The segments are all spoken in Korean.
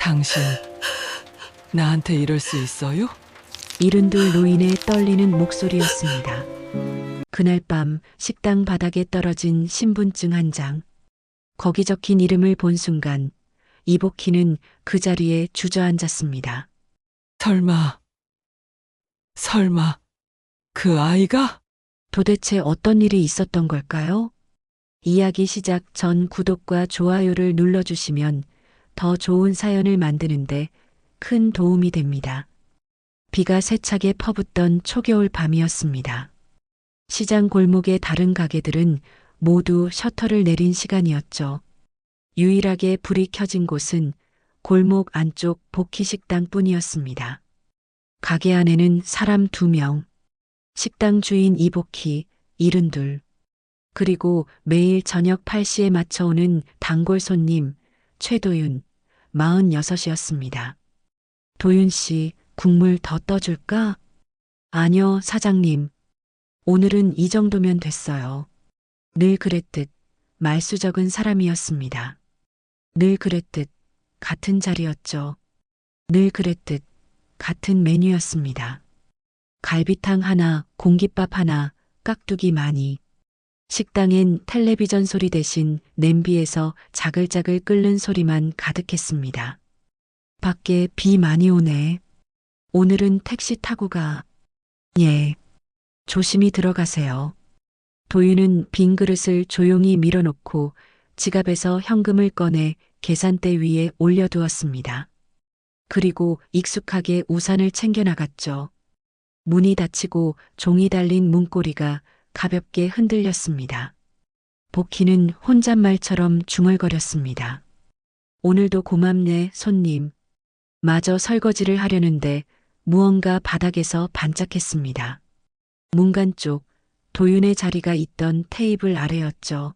당신 나한테 이럴 수 있어요? 이른둘 노인의 떨리는 목소리였습니다. 그날 밤 식당 바닥에 떨어진 신분증 한 장. 거기 적힌 이름을 본 순간 이복희는 그 자리에 주저앉았습니다. 설마 그 아이가? 도대체 어떤 일이 있었던 걸까요? 이야기 시작 전 구독과 좋아요를 눌러주시면 더 좋은 사연을 만드는데 큰 도움이 됩니다. 비가 세차게 퍼붓던 초겨울 밤이었습니다. 시장 골목의 다른 가게들은 모두 셔터를 내린 시간이었죠. 유일하게 불이 켜진 곳은 골목 안쪽 복희식당 뿐이었습니다. 가게 안에는 사람 2명, 식당 주인 이복희, 72, 그리고 매일 저녁 8시에 맞춰오는 단골 손님 최도윤, 46이었습니다. 도윤 씨, 국물 더 떠줄까? 아니요, 사장님. 오늘은 이 정도면 됐어요. 늘 그랬듯 말수 적은 사람이었습니다. 늘 그랬듯 같은 자리였죠. 늘 그랬듯 같은 메뉴였습니다. 갈비탕 하나, 공깃밥 하나, 깍두기 많이. 식당엔 텔레비전 소리 대신 냄비에서 자글자글 끓는 소리만 가득했습니다. 밖에 비 많이 오네. 오늘은 택시 타고 가. 예. 조심히 들어가세요. 도윤은 빈 그릇을 조용히 밀어놓고 지갑에서 현금을 꺼내 계산대 위에 올려두었습니다. 그리고 익숙하게 우산을 챙겨 나갔죠. 문이 닫히고 종이 달린 문고리가 가볍게 흔들렸습니다. 복희는 혼잣말처럼 중얼거렸습니다. 오늘도 고맙네, 손님. 마저 설거지를 하려는데 무언가 바닥에서 반짝했습니다. 문간 쪽 도윤의 자리가 있던 테이블 아래였죠.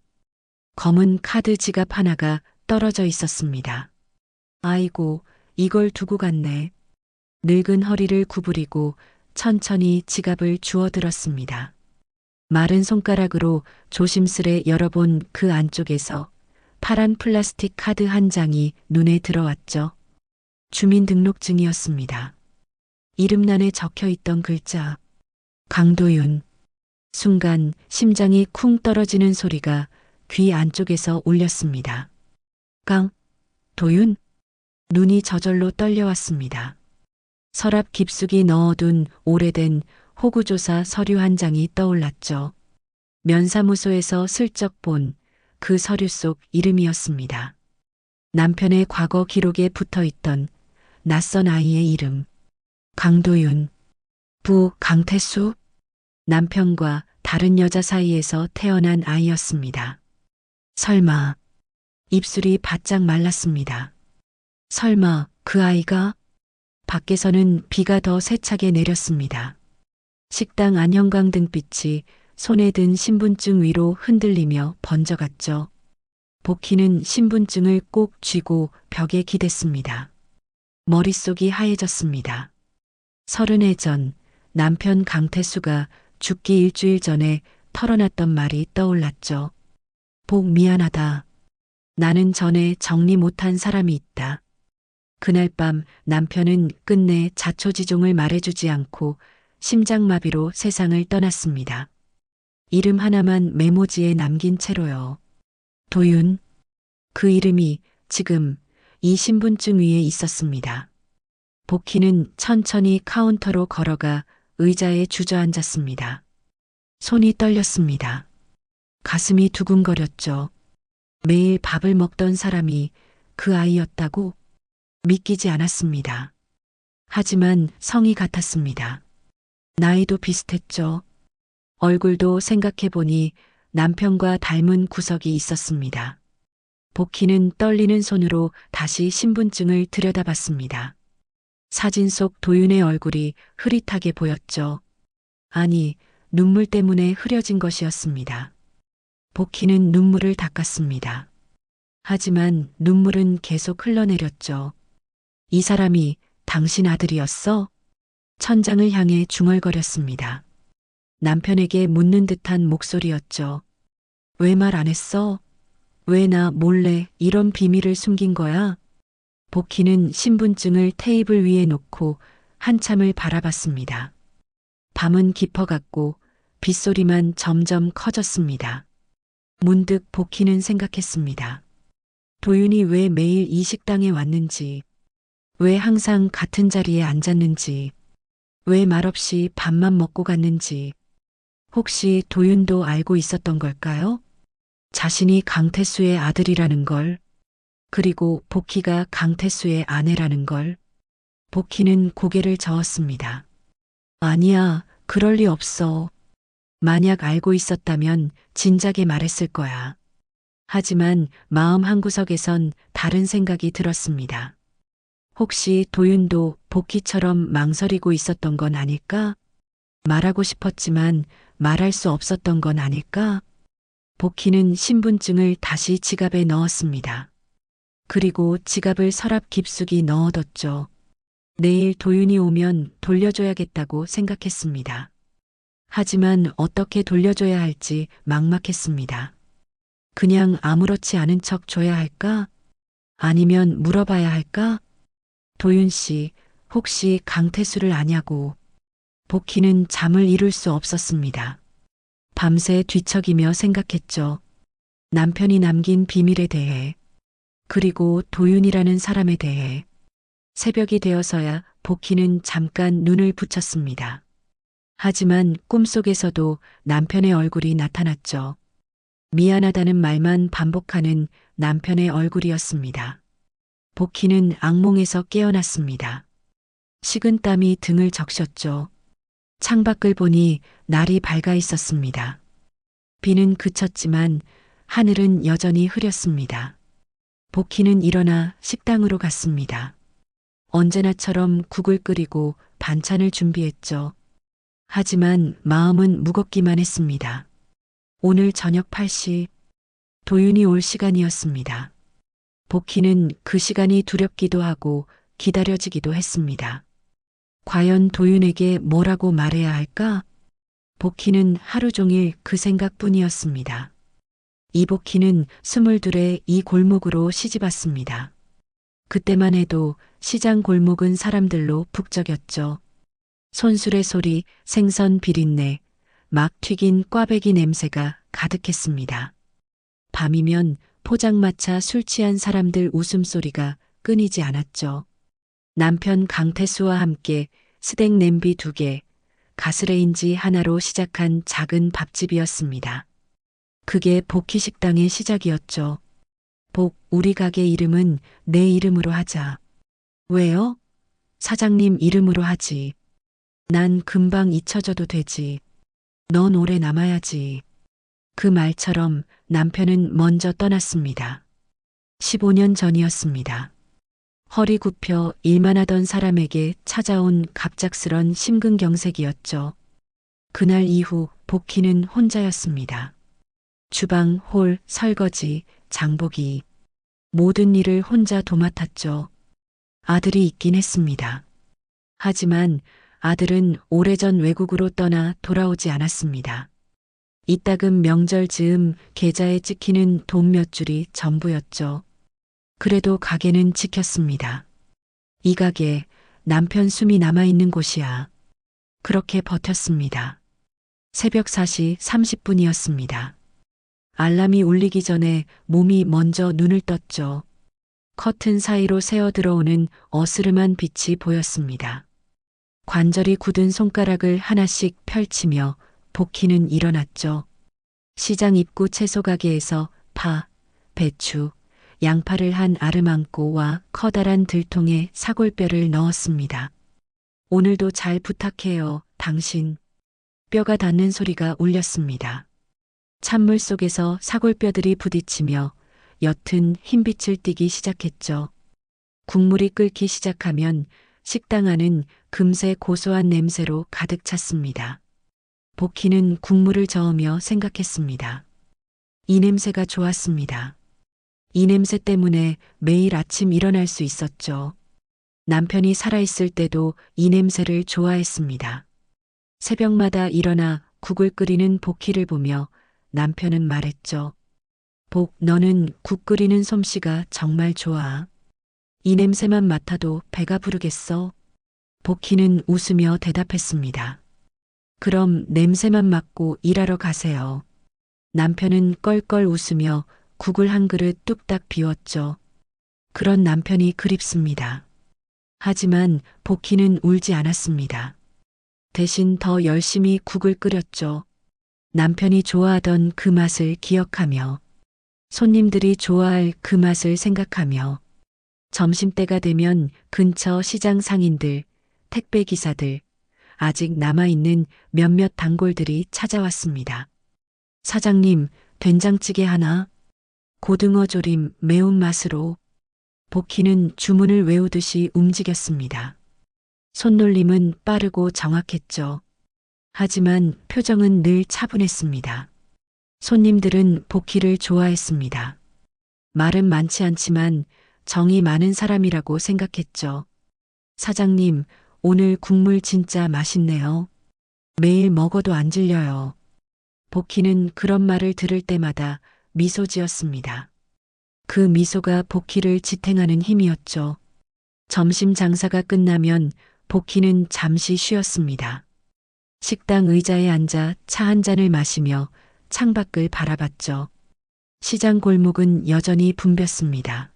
검은 카드 지갑 하나가 떨어져 있었습니다. 아이고, 이걸 두고 갔네. 늙은 허리를 구부리고 천천히 지갑을 주워들었습니다. 마른 손가락으로 조심스레 열어본 그 안쪽에서 파란 플라스틱 카드 한 장이 눈에 들어왔죠. 주민등록증이었습니다. 이름란에 적혀 있던 글자 강도윤. 순간 심장이 쿵 떨어지는 소리가 귀 안쪽에서 울렸습니다. 도윤? 눈이 저절로 떨려왔습니다. 서랍 깊숙이 넣어둔 오래된 호구조사 서류 한 장이 떠올랐죠. 면사무소에서 슬쩍 본 그 서류 속 이름이었습니다. 남편의 과거 기록에 붙어있던 낯선 아이의 이름. 강도윤. 부 강태수? 남편과 다른 여자 사이에서 태어난 아이였습니다. 설마. 입술이 바짝 말랐습니다. 설마 그 아이가? 밖에서는 비가 더 세차게 내렸습니다. 식당 안 형광등빛이 손에 든 신분증 위로 흔들리며 번져갔죠. 복희는 신분증을 꼭 쥐고 벽에 기댔습니다. 머릿속이 하얘졌습니다. 30해 전 남편 강태수가 죽기 일주일 전에 털어놨던 말이 떠올랐죠. 복 미안하다. 나는 전에 정리 못한 사람이 있다. 그날 밤 남편은 끝내 자초지종을 말해주지 않고 심장마비로 세상을 떠났습니다. 이름 하나만 메모지에 남긴 채로요. 도윤. 그 이름이 지금 이 신분증 위에 있었습니다. 복희는 천천히 카운터로 걸어가 의자에 주저앉았습니다. 손이 떨렸습니다. 가슴이 두근거렸죠. 매일 밥을 먹던 사람이 그 아이였다고? 믿기지 않았습니다. 하지만 성이 같았습니다. 나이도 비슷했죠. 얼굴도 생각해보니 남편과 닮은 구석이 있었습니다. 복희는 떨리는 손으로 다시 신분증을 들여다봤습니다. 사진 속 도윤의 얼굴이 흐릿하게 보였죠. 아니, 눈물 때문에 흐려진 것이었습니다. 복희는 눈물을 닦았습니다. 하지만 눈물은 계속 흘러내렸죠. 이 사람이 당신 아들이었어? 천장을 향해 중얼거렸습니다. 남편에게 묻는 듯한 목소리였죠. 왜 말 안 했어? 왜 나 몰래 이런 비밀을 숨긴 거야? 복희는 신분증을 테이블 위에 놓고 한참을 바라봤습니다. 밤은 깊어갔고 빗소리만 점점 커졌습니다. 문득 복희는 생각했습니다. 도윤이 왜 매일 이 식당에 왔는지, 왜 항상 같은 자리에 앉았는지, 왜 말없이 밥만 먹고 갔는지, 혹시 도윤도 알고 있었던 걸까요? 자신이 강태수의 아들이라는 걸, 그리고 복희가 강태수의 아내라는 걸. 복희는 고개를 저었습니다. 아니야, 그럴 리 없어. 만약 알고 있었다면 진작에 말했을 거야. 하지만 마음 한구석에선 다른 생각이 들었습니다. 혹시 도윤도 복희처럼 망설이고 있었던 건 아닐까? 말하고 싶었지만 말할 수 없었던 건 아닐까? 복희는 신분증을 다시 지갑에 넣었습니다. 그리고 지갑을 서랍 깊숙이 넣어뒀죠. 내일 도윤이 오면 돌려줘야겠다고 생각했습니다. 하지만 어떻게 돌려줘야 할지 막막했습니다. 그냥 아무렇지 않은 척 줘야 할까? 아니면 물어봐야 할까? 도윤 씨, 혹시 강태수를 아냐고. 복희는 잠을 이룰 수 없었습니다. 밤새 뒤척이며 생각했죠. 남편이 남긴 비밀에 대해, 그리고 도윤이라는 사람에 대해. 새벽이 되어서야 복희는 잠깐 눈을 붙였습니다. 하지만 꿈속에서도 남편의 얼굴이 나타났죠. 미안하다는 말만 반복하는 남편의 얼굴이었습니다. 복희는 악몽에서 깨어났습니다. 식은땀이 등을 적셨죠. 창밖을 보니 날이 밝아 있었습니다. 비는 그쳤지만 하늘은 여전히 흐렸습니다. 복희는 일어나 식당으로 갔습니다. 언제나처럼 국을 끓이고 반찬을 준비했죠. 하지만 마음은 무겁기만 했습니다. 오늘 저녁 8시, 도윤이 올 시간이었습니다. 복희는 그 시간이 두렵기도 하고 기다려지기도 했습니다. 과연 도윤에게 뭐라고 말해야 할까? 복희는 하루 종일 그 생각뿐이었습니다. 이복희는 22에 이 골목으로 시집왔습니다. 그때만 해도 시장 골목은 사람들로 북적였죠. 손수레 소리, 생선 비린내, 막 튀긴 꽈배기 냄새가 가득했습니다. 밤이면 포장마차 술 취한 사람들 웃음소리가 끊이지 않았죠. 남편 강태수와 함께 스낵 냄비 2개, 가스레인지 하나로 시작한 작은 밥집이었습니다. 그게 복희 식당의 시작이었죠. 복, 우리 가게 이름은 내 이름으로 하자. 왜요? 사장님 이름으로 하지. 난 금방 잊혀져도 되지. 넌 오래 남아야지. 그 말처럼 남편은 먼저 떠났습니다. 15년 전이었습니다. 허리 굽혀 일만 하던 사람에게 찾아온 갑작스런 심근경색이었죠. 그날 이후 복희는 혼자였습니다. 주방, 홀, 설거지, 장보기, 모든 일을 혼자 도맡았죠. 아들이 있긴 했습니다. 하지만 아들은 오래전 외국으로 떠나 돌아오지 않았습니다. 이따금 명절 즈음 계좌에 찍히는 돈 몇 줄이 전부였죠. 그래도 가게는 지켰습니다. 이 가게, 남편 숨이 남아있는 곳이야. 그렇게 버텼습니다. 새벽 4시 30분이었습니다. 알람이 울리기 전에 몸이 먼저 눈을 떴죠. 커튼 사이로 새어 들어오는 어스름한 빛이 보였습니다. 관절이 굳은 손가락을 하나씩 펼치며 복희는 일어났죠. 시장 입구 채소 가게에서 파, 배추, 양파를 한 아르망고와 커다란 들통에 사골뼈를 넣었습니다. 오늘도 잘 부탁해요, 당신. 뼈가 닿는 소리가 울렸습니다. 찬물 속에서 사골뼈들이 부딪히며 옅은 흰빛을 띠기 시작했죠. 국물이 끓기 시작하면 식당 안은 금세 고소한 냄새로 가득 찼습니다. 복희는 국물을 저으며 생각했습니다. 이 냄새가 좋았습니다. 이 냄새 때문에 매일 아침 일어날 수 있었죠. 남편이 살아있을 때도 이 냄새를 좋아했습니다. 새벽마다 일어나 국을 끓이는 복희를 보며 남편은 말했죠. 복, 너는 국 끓이는 솜씨가 정말 좋아. 이 냄새만 맡아도 배가 부르겠어. 복희는 웃으며 대답했습니다. 그럼 냄새만 맡고 일하러 가세요. 남편은 껄껄 웃으며 국을 한 그릇 뚝딱 비웠죠. 그런 남편이 그립습니다. 하지만 복희는 울지 않았습니다. 대신 더 열심히 국을 끓였죠. 남편이 좋아하던 그 맛을 기억하며, 손님들이 좋아할 그 맛을 생각하며, 점심때가 되면 근처 시장 상인들, 택배 기사들, 아직 남아있는 몇몇 단골들이 찾아왔습니다. 사장님, 된장찌개 하나, 고등어 조림 매운맛으로. 복희는 주문을 외우듯이 움직였습니다. 손놀림은 빠르고 정확했죠. 하지만 표정은 늘 차분했습니다. 손님들은 복희를 좋아했습니다. 말은 많지 않지만 정이 많은 사람이라고 생각했죠. 사장님, 오늘 국물 진짜 맛있네요. 매일 먹어도 안 질려요. 복희는 그런 말을 들을 때마다 미소 지었습니다. 그 미소가 복희를 지탱하는 힘이었죠. 점심 장사가 끝나면 복희는 잠시 쉬었습니다. 식당 의자에 앉아 차 한 잔을 마시며 창밖을 바라봤죠. 시장 골목은 여전히 붐볐습니다.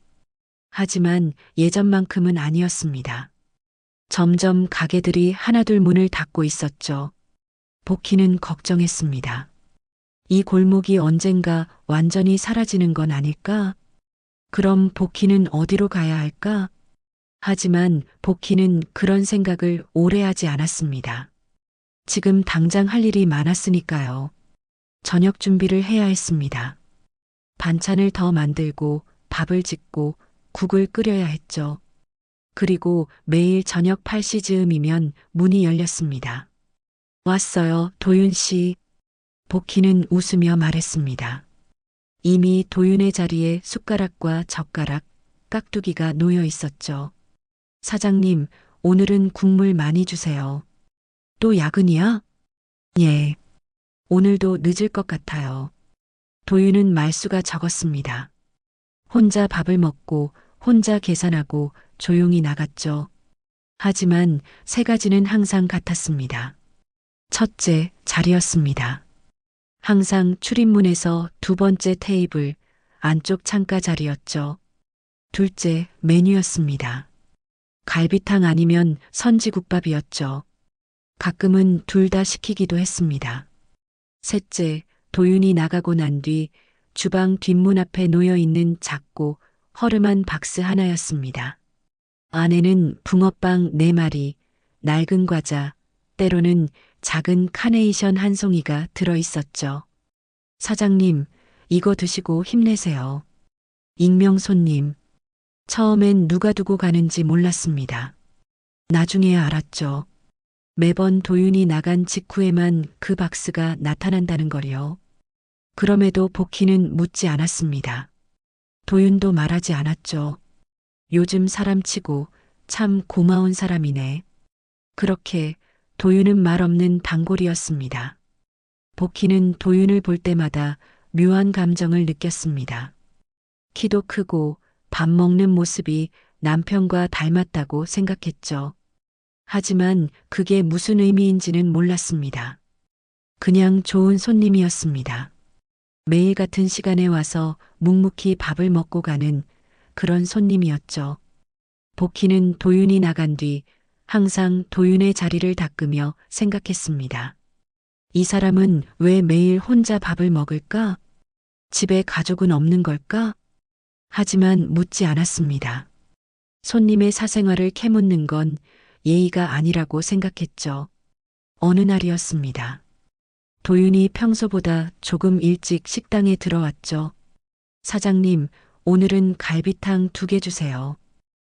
하지만 예전만큼은 아니었습니다. 점점 가게들이 하나둘 문을 닫고 있었죠. 복희는 걱정했습니다. 이 골목이 언젠가 완전히 사라지는 건 아닐까? 그럼 복희는 어디로 가야 할까? 하지만 복희는 그런 생각을 오래 하지 않았습니다. 지금 당장 할 일이 많았으니까요. 저녁 준비를 해야 했습니다. 반찬을 더 만들고 밥을 짓고 국을 끓여야 했죠. 그리고 매일 저녁 8시 즈음이면 문이 열렸습니다. 왔어요, 도윤 씨. 복희는 웃으며 말했습니다. 이미 도윤의 자리에 숟가락과 젓가락, 깍두기가 놓여 있었죠. 사장님, 오늘은 국물 많이 주세요. 또 야근이야? 예. 오늘도 늦을 것 같아요. 도윤은 말수가 적었습니다. 혼자 밥을 먹고 혼자 계산하고 조용히 나갔죠. 하지만 세 가지는 항상 같았습니다. 첫째, 자리였습니다. 항상 출입문에서 두 번째 테이블, 안쪽 창가 자리였죠. 둘째, 메뉴였습니다. 갈비탕 아니면 선지국밥이었죠. 가끔은 둘 다 시키기도 했습니다. 셋째, 도윤이 나가고 난 뒤 주방 뒷문 앞에 놓여 있는 작고 허름한 박스 하나였습니다. 안에는 붕어빵 4마리, 낡은 과자, 때로는 작은 카네이션 한 송이가 들어 있었죠. 사장님, 이거 드시고 힘내세요. 익명 손님. 처음엔 누가 두고 가는지 몰랐습니다. 나중에야 알았죠. 매번 도윤이 나간 직후에만 그 박스가 나타난다는 거요. 그럼에도 복희는 묻지 않았습니다. 도윤도 말하지 않았죠. 요즘 사람치고 참 고마운 사람이네. 그렇게 도윤은 말 없는 단골이었습니다. 복희는 도윤을 볼 때마다 묘한 감정을 느꼈습니다. 키도 크고 밥 먹는 모습이 남편과 닮았다고 생각했죠. 하지만 그게 무슨 의미인지는 몰랐습니다. 그냥 좋은 손님이었습니다. 매일 같은 시간에 와서 묵묵히 밥을 먹고 가는 그런 손님이었죠. 복희는 도윤이 나간 뒤 항상 도윤의 자리를 닦으며 생각했습니다. 이 사람은 왜 매일 혼자 밥을 먹을까? 집에 가족은 없는 걸까? 하지만 묻지 않았습니다. 손님의 사생활을 캐묻는 건 예의가 아니라고 생각했죠. 어느 날이었습니다. 도윤이 평소보다 조금 일찍 식당에 들어왔죠. 사장님, 오늘은 갈비탕 2개 주세요.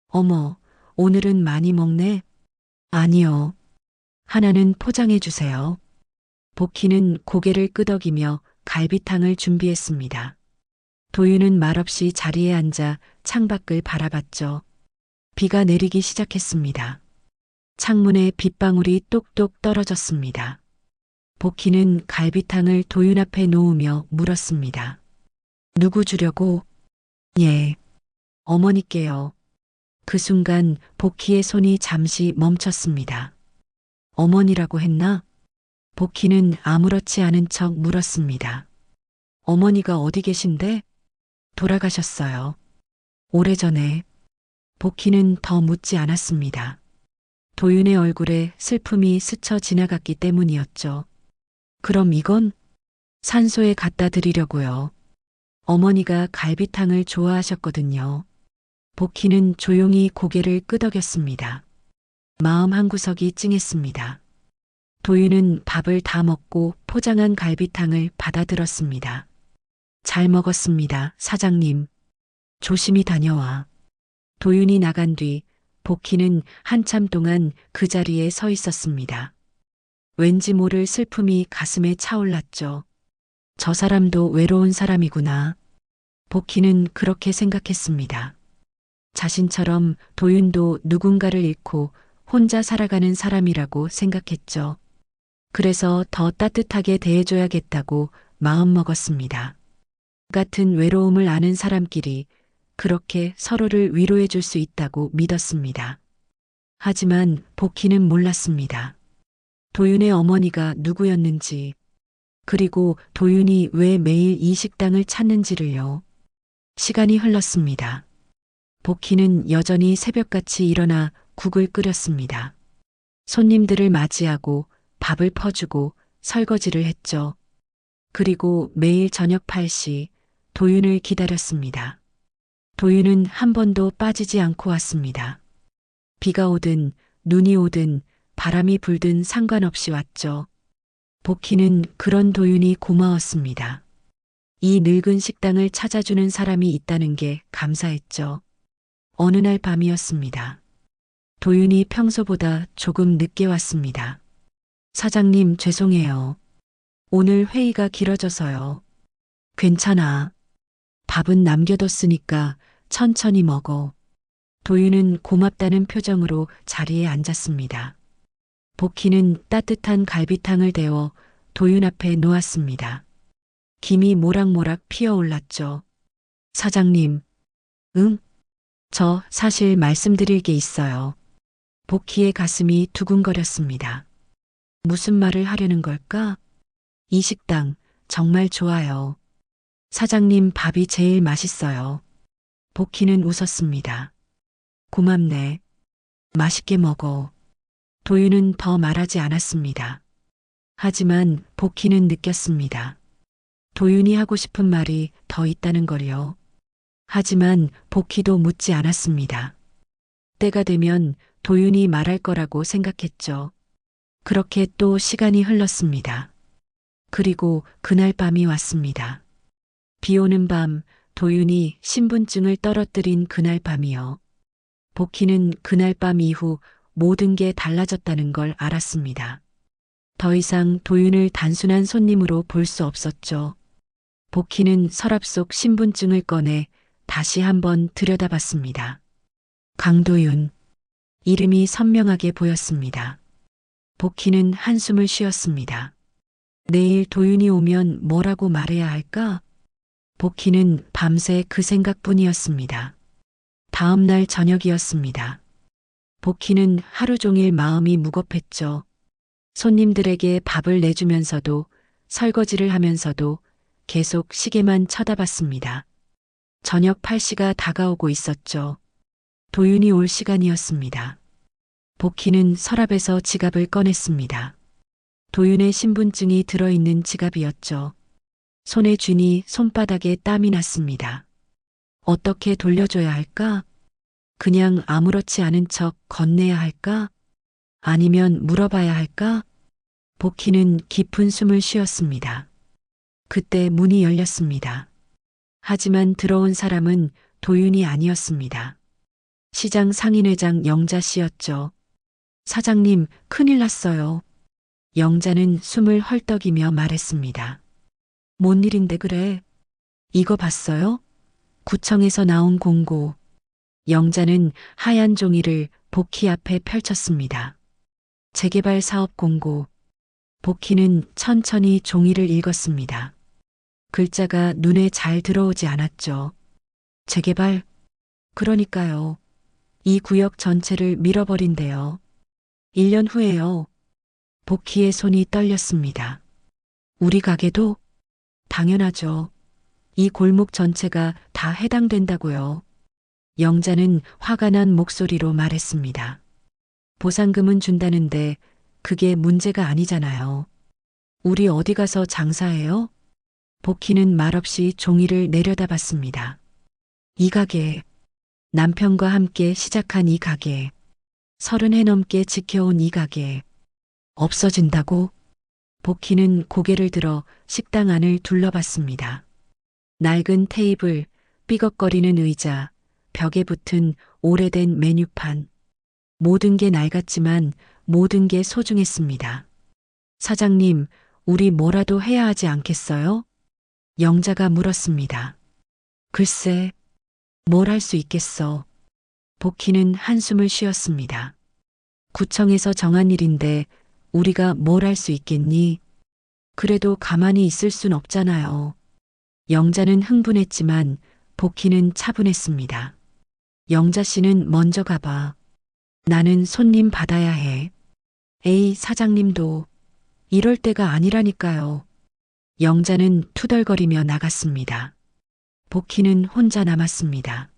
어머, 오늘은 많이 먹네? 아니요. 하나는 포장해 주세요. 복희는 고개를 끄덕이며 갈비탕을 준비했습니다. 도윤은 말없이 자리에 앉아 창밖을 바라봤죠. 비가 내리기 시작했습니다. 창문에 빗방울이 똑똑 떨어졌습니다. 복희는 갈비탕을 도윤 앞에 놓으며 물었습니다. 누구 주려고? 예. 어머니께요. 그 순간 복희의 손이 잠시 멈췄습니다. 어머니라고 했나? 복희는 아무렇지 않은 척 물었습니다. 어머니가 어디 계신데? 돌아가셨어요. 오래전에. 복희는 더 묻지 않았습니다. 도윤의 얼굴에 슬픔이 스쳐 지나갔기 때문이었죠. 그럼 이건 산소에 갖다 드리려고요. 어머니가 갈비탕을 좋아하셨거든요. 복희는 조용히 고개를 끄덕였습니다. 마음 한구석이 찡했습니다. 도윤은 밥을 다 먹고 포장한 갈비탕을 받아들었습니다. 잘 먹었습니다, 사장님. 조심히 다녀와. 도윤이 나간 뒤 복희는 한참 동안 그 자리에 서 있었습니다. 왠지 모를 슬픔이 가슴에 차올랐죠. 저 사람도 외로운 사람이구나. 복희는 그렇게 생각했습니다. 자신처럼 도윤도 누군가를 잃고 혼자 살아가는 사람이라고 생각했죠. 그래서 더 따뜻하게 대해줘야겠다고 마음먹었습니다. 같은 외로움을 아는 사람끼리 그렇게 서로를 위로해 줄 수 있다고 믿었습니다. 하지만 복희는 몰랐습니다. 도윤의 어머니가 누구였는지, 그리고 도윤이 왜 매일 이 식당을 찾는지를요. 시간이 흘렀습니다. 복희는 여전히 새벽같이 일어나 국을 끓였습니다. 손님들을 맞이하고 밥을 퍼주고 설거지를 했죠. 그리고 매일 저녁 8시 도윤을 기다렸습니다. 도윤은 한 번도 빠지지 않고 왔습니다. 비가 오든 눈이 오든 바람이 불든 상관없이 왔죠. 복희는 그런 도윤이 고마웠습니다. 이 늙은 식당을 찾아주는 사람이 있다는 게 감사했죠. 어느 날 밤이었습니다. 도윤이 평소보다 조금 늦게 왔습니다. 사장님, 죄송해요. 오늘 회의가 길어져서요. 괜찮아. 밥은 남겨뒀으니까 천천히 먹어. 도윤은 고맙다는 표정으로 자리에 앉았습니다. 복희는 따뜻한 갈비탕을 데워 도윤 앞에 놓았습니다. 김이 모락모락 피어올랐죠. 사장님. 응? 저 사실 말씀드릴 게 있어요. 복희의 가슴이 두근거렸습니다. 무슨 말을 하려는 걸까? 이 식당 정말 좋아요. 사장님 밥이 제일 맛있어요. 복희는 웃었습니다. 고맙네. 맛있게 먹어. 도윤은 더 말하지 않았습니다. 하지만 복희는 느꼈습니다. 도윤이 하고 싶은 말이 더 있다는 걸요. 하지만 복희도 묻지 않았습니다. 때가 되면 도윤이 말할 거라고 생각했죠. 그렇게 또 시간이 흘렀습니다. 그리고 그날 밤이 왔습니다. 비 오는 밤 도윤이 신분증을 떨어뜨린 그날 밤이요. 복희는 그날 밤 이후 모든 게 달라졌다는 걸 알았습니다. 더 이상 도윤을 단순한 손님으로 볼 수 없었죠. 복희는 서랍 속 신분증을 꺼내 다시 한번 들여다봤습니다. 강도윤. 이름이 선명하게 보였습니다. 복희는 한숨을 쉬었습니다. 내일 도윤이 오면 뭐라고 말해야 할까? 복희는 밤새 그 생각뿐이었습니다. 다음 날 저녁이었습니다. 복희는 하루 종일 마음이 무겁했죠. 손님들에게 밥을 내주면서도 설거지를 하면서도 계속 시계만 쳐다봤습니다. 저녁 8시가 다가오고 있었죠. 도윤이 올 시간이었습니다. 복희는 서랍에서 지갑을 꺼냈습니다. 도윤의 신분증이 들어있는 지갑이었죠. 손에 쥐니 손바닥에 땀이 났습니다. 어떻게 돌려줘야 할까? 그냥 아무렇지 않은 척 건네야 할까? 아니면 물어봐야 할까? 복희는 깊은 숨을 쉬었습니다. 그때 문이 열렸습니다. 하지만 들어온 사람은 도윤이 아니었습니다. 시장 상인회장 영자 씨였죠. 사장님, 큰일 났어요. 영자는 숨을 헐떡이며 말했습니다. 뭔 일인데 그래? 이거 봤어요? 구청에서 나온 공고. 영자는 하얀 종이를 복희 앞에 펼쳤습니다. 재개발 사업 공고. 복희는 천천히 종이를 읽었습니다. 글자가 눈에 잘 들어오지 않았죠. 재개발? 그러니까요. 이 구역 전체를 밀어버린대요. 1년 후에요. 복희의 손이 떨렸습니다. 우리 가게도? 당연하죠. 이 골목 전체가 다 해당된다고요. 영자는 화가 난 목소리로 말했습니다. 보상금은 준다는데 그게 문제가 아니잖아요. 우리 어디 가서 장사해요? 복희는 말없이 종이를 내려다봤습니다. 이 가게, 남편과 함께 시작한 이 가게, 30해 넘게 지켜온 이 가게, 없어진다고? 복희는 고개를 들어 식당 안을 둘러봤습니다. 낡은 테이블, 삐걱거리는 의자, 벽에 붙은 오래된 메뉴판. 모든 게 낡았지만 모든 게 소중했습니다. 사장님, 우리 뭐라도 해야 하지 않겠어요? 영자가 물었습니다. 글쎄, 뭘 할 수 있겠어. 복희는 한숨을 쉬었습니다. 구청에서 정한 일인데 우리가 뭘 할 수 있겠니? 그래도 가만히 있을 순 없잖아요. 영자는 흥분했지만 복희는 차분했습니다. 영자 씨는 먼저 가봐. 나는 손님 받아야 해. 에이, 사장님도. 이럴 때가 아니라니까요. 영자는 투덜거리며 나갔습니다. 복희는 혼자 남았습니다.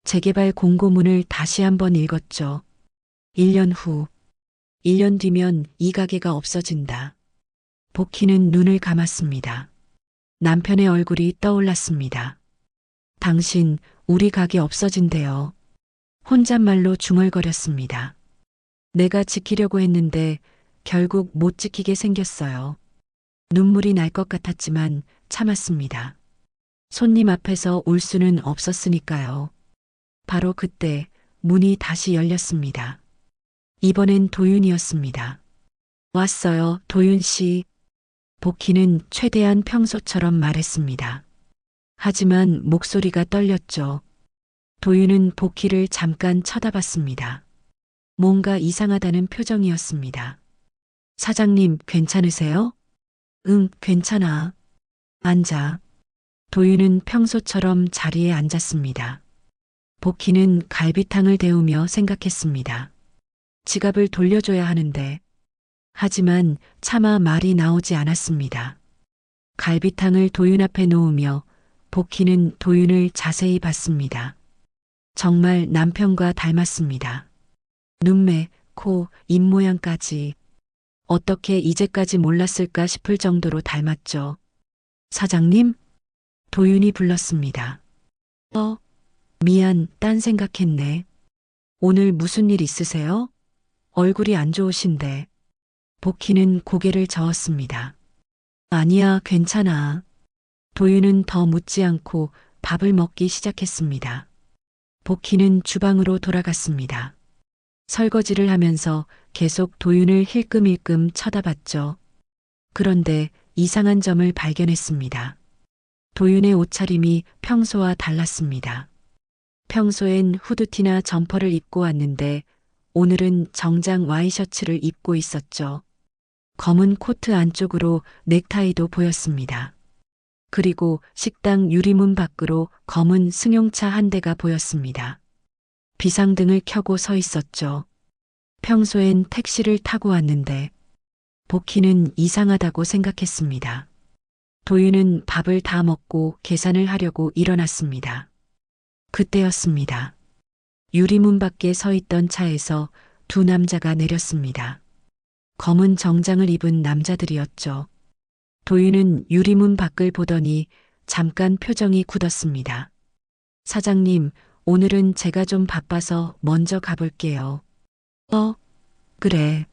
재개발 공고문을 다시 한번 읽었죠. 1년 후. 1년 뒤면 이 가게가 없어진다. 복희는 눈을 감았습니다. 남편의 얼굴이 떠올랐습니다. 당신, 우리 가게 없어진대요. 혼잣말로 중얼거렸습니다. 내가 지키려고 했는데 결국 못 지키게 생겼어요. 눈물이 날 것 같았지만 참았습니다. 손님 앞에서 울 수는 없었으니까요. 바로 그때 문이 다시 열렸습니다. 이번엔 도윤이었습니다. 왔어요, 도윤 씨. 복희는 최대한 평소처럼 말했습니다. 하지만 목소리가 떨렸죠. 도윤은 복희를 잠깐 쳐다봤습니다. 뭔가 이상하다는 표정이었습니다. 사장님, 괜찮으세요? 응, 괜찮아. 앉아. 도윤은 평소처럼 자리에 앉았습니다. 복희는 갈비탕을 데우며 생각했습니다. 지갑을 돌려줘야 하는데. 하지만 차마 말이 나오지 않았습니다. 갈비탕을 도윤 앞에 놓으며 복희는 도윤을 자세히 봤습니다. 정말 남편과 닮았습니다. 눈매, 코, 입모양까지. 어떻게 이제까지 몰랐을까 싶을 정도로 닮았죠. 사장님? 도윤이 불렀습니다. 미안, 딴 생각했네. 오늘 무슨 일 있으세요? 얼굴이 안 좋으신데. 복희는 고개를 저었습니다. 아니야, 괜찮아. 도윤은 더 묻지 않고 밥을 먹기 시작했습니다. 복희는 주방으로 돌아갔습니다. 설거지를 하면서 계속 도윤을 힐끔힐끔 쳐다봤죠. 그런데 이상한 점을 발견했습니다. 도윤의 옷차림이 평소와 달랐습니다. 평소엔 후드티나 점퍼를 입고 왔는데 오늘은 정장 와이셔츠를 입고 있었죠. 검은 코트 안쪽으로 넥타이도 보였습니다. 그리고 식당 유리문 밖으로 검은 승용차 한 대가 보였습니다. 비상등을 켜고 서 있었죠. 평소엔 택시를 타고 왔는데 복희는 이상하다고 생각했습니다. 도윤은 밥을 다 먹고 계산을 하려고 일어났습니다. 그때였습니다. 유리문 밖에 서 있던 차에서 두 남자가 내렸습니다. 검은 정장을 입은 남자들이었죠. 도윤은 유리문 밖을 보더니 잠깐 표정이 굳었습니다. 사장님, 오늘은 제가 좀 바빠서 먼저 가볼게요. 그래.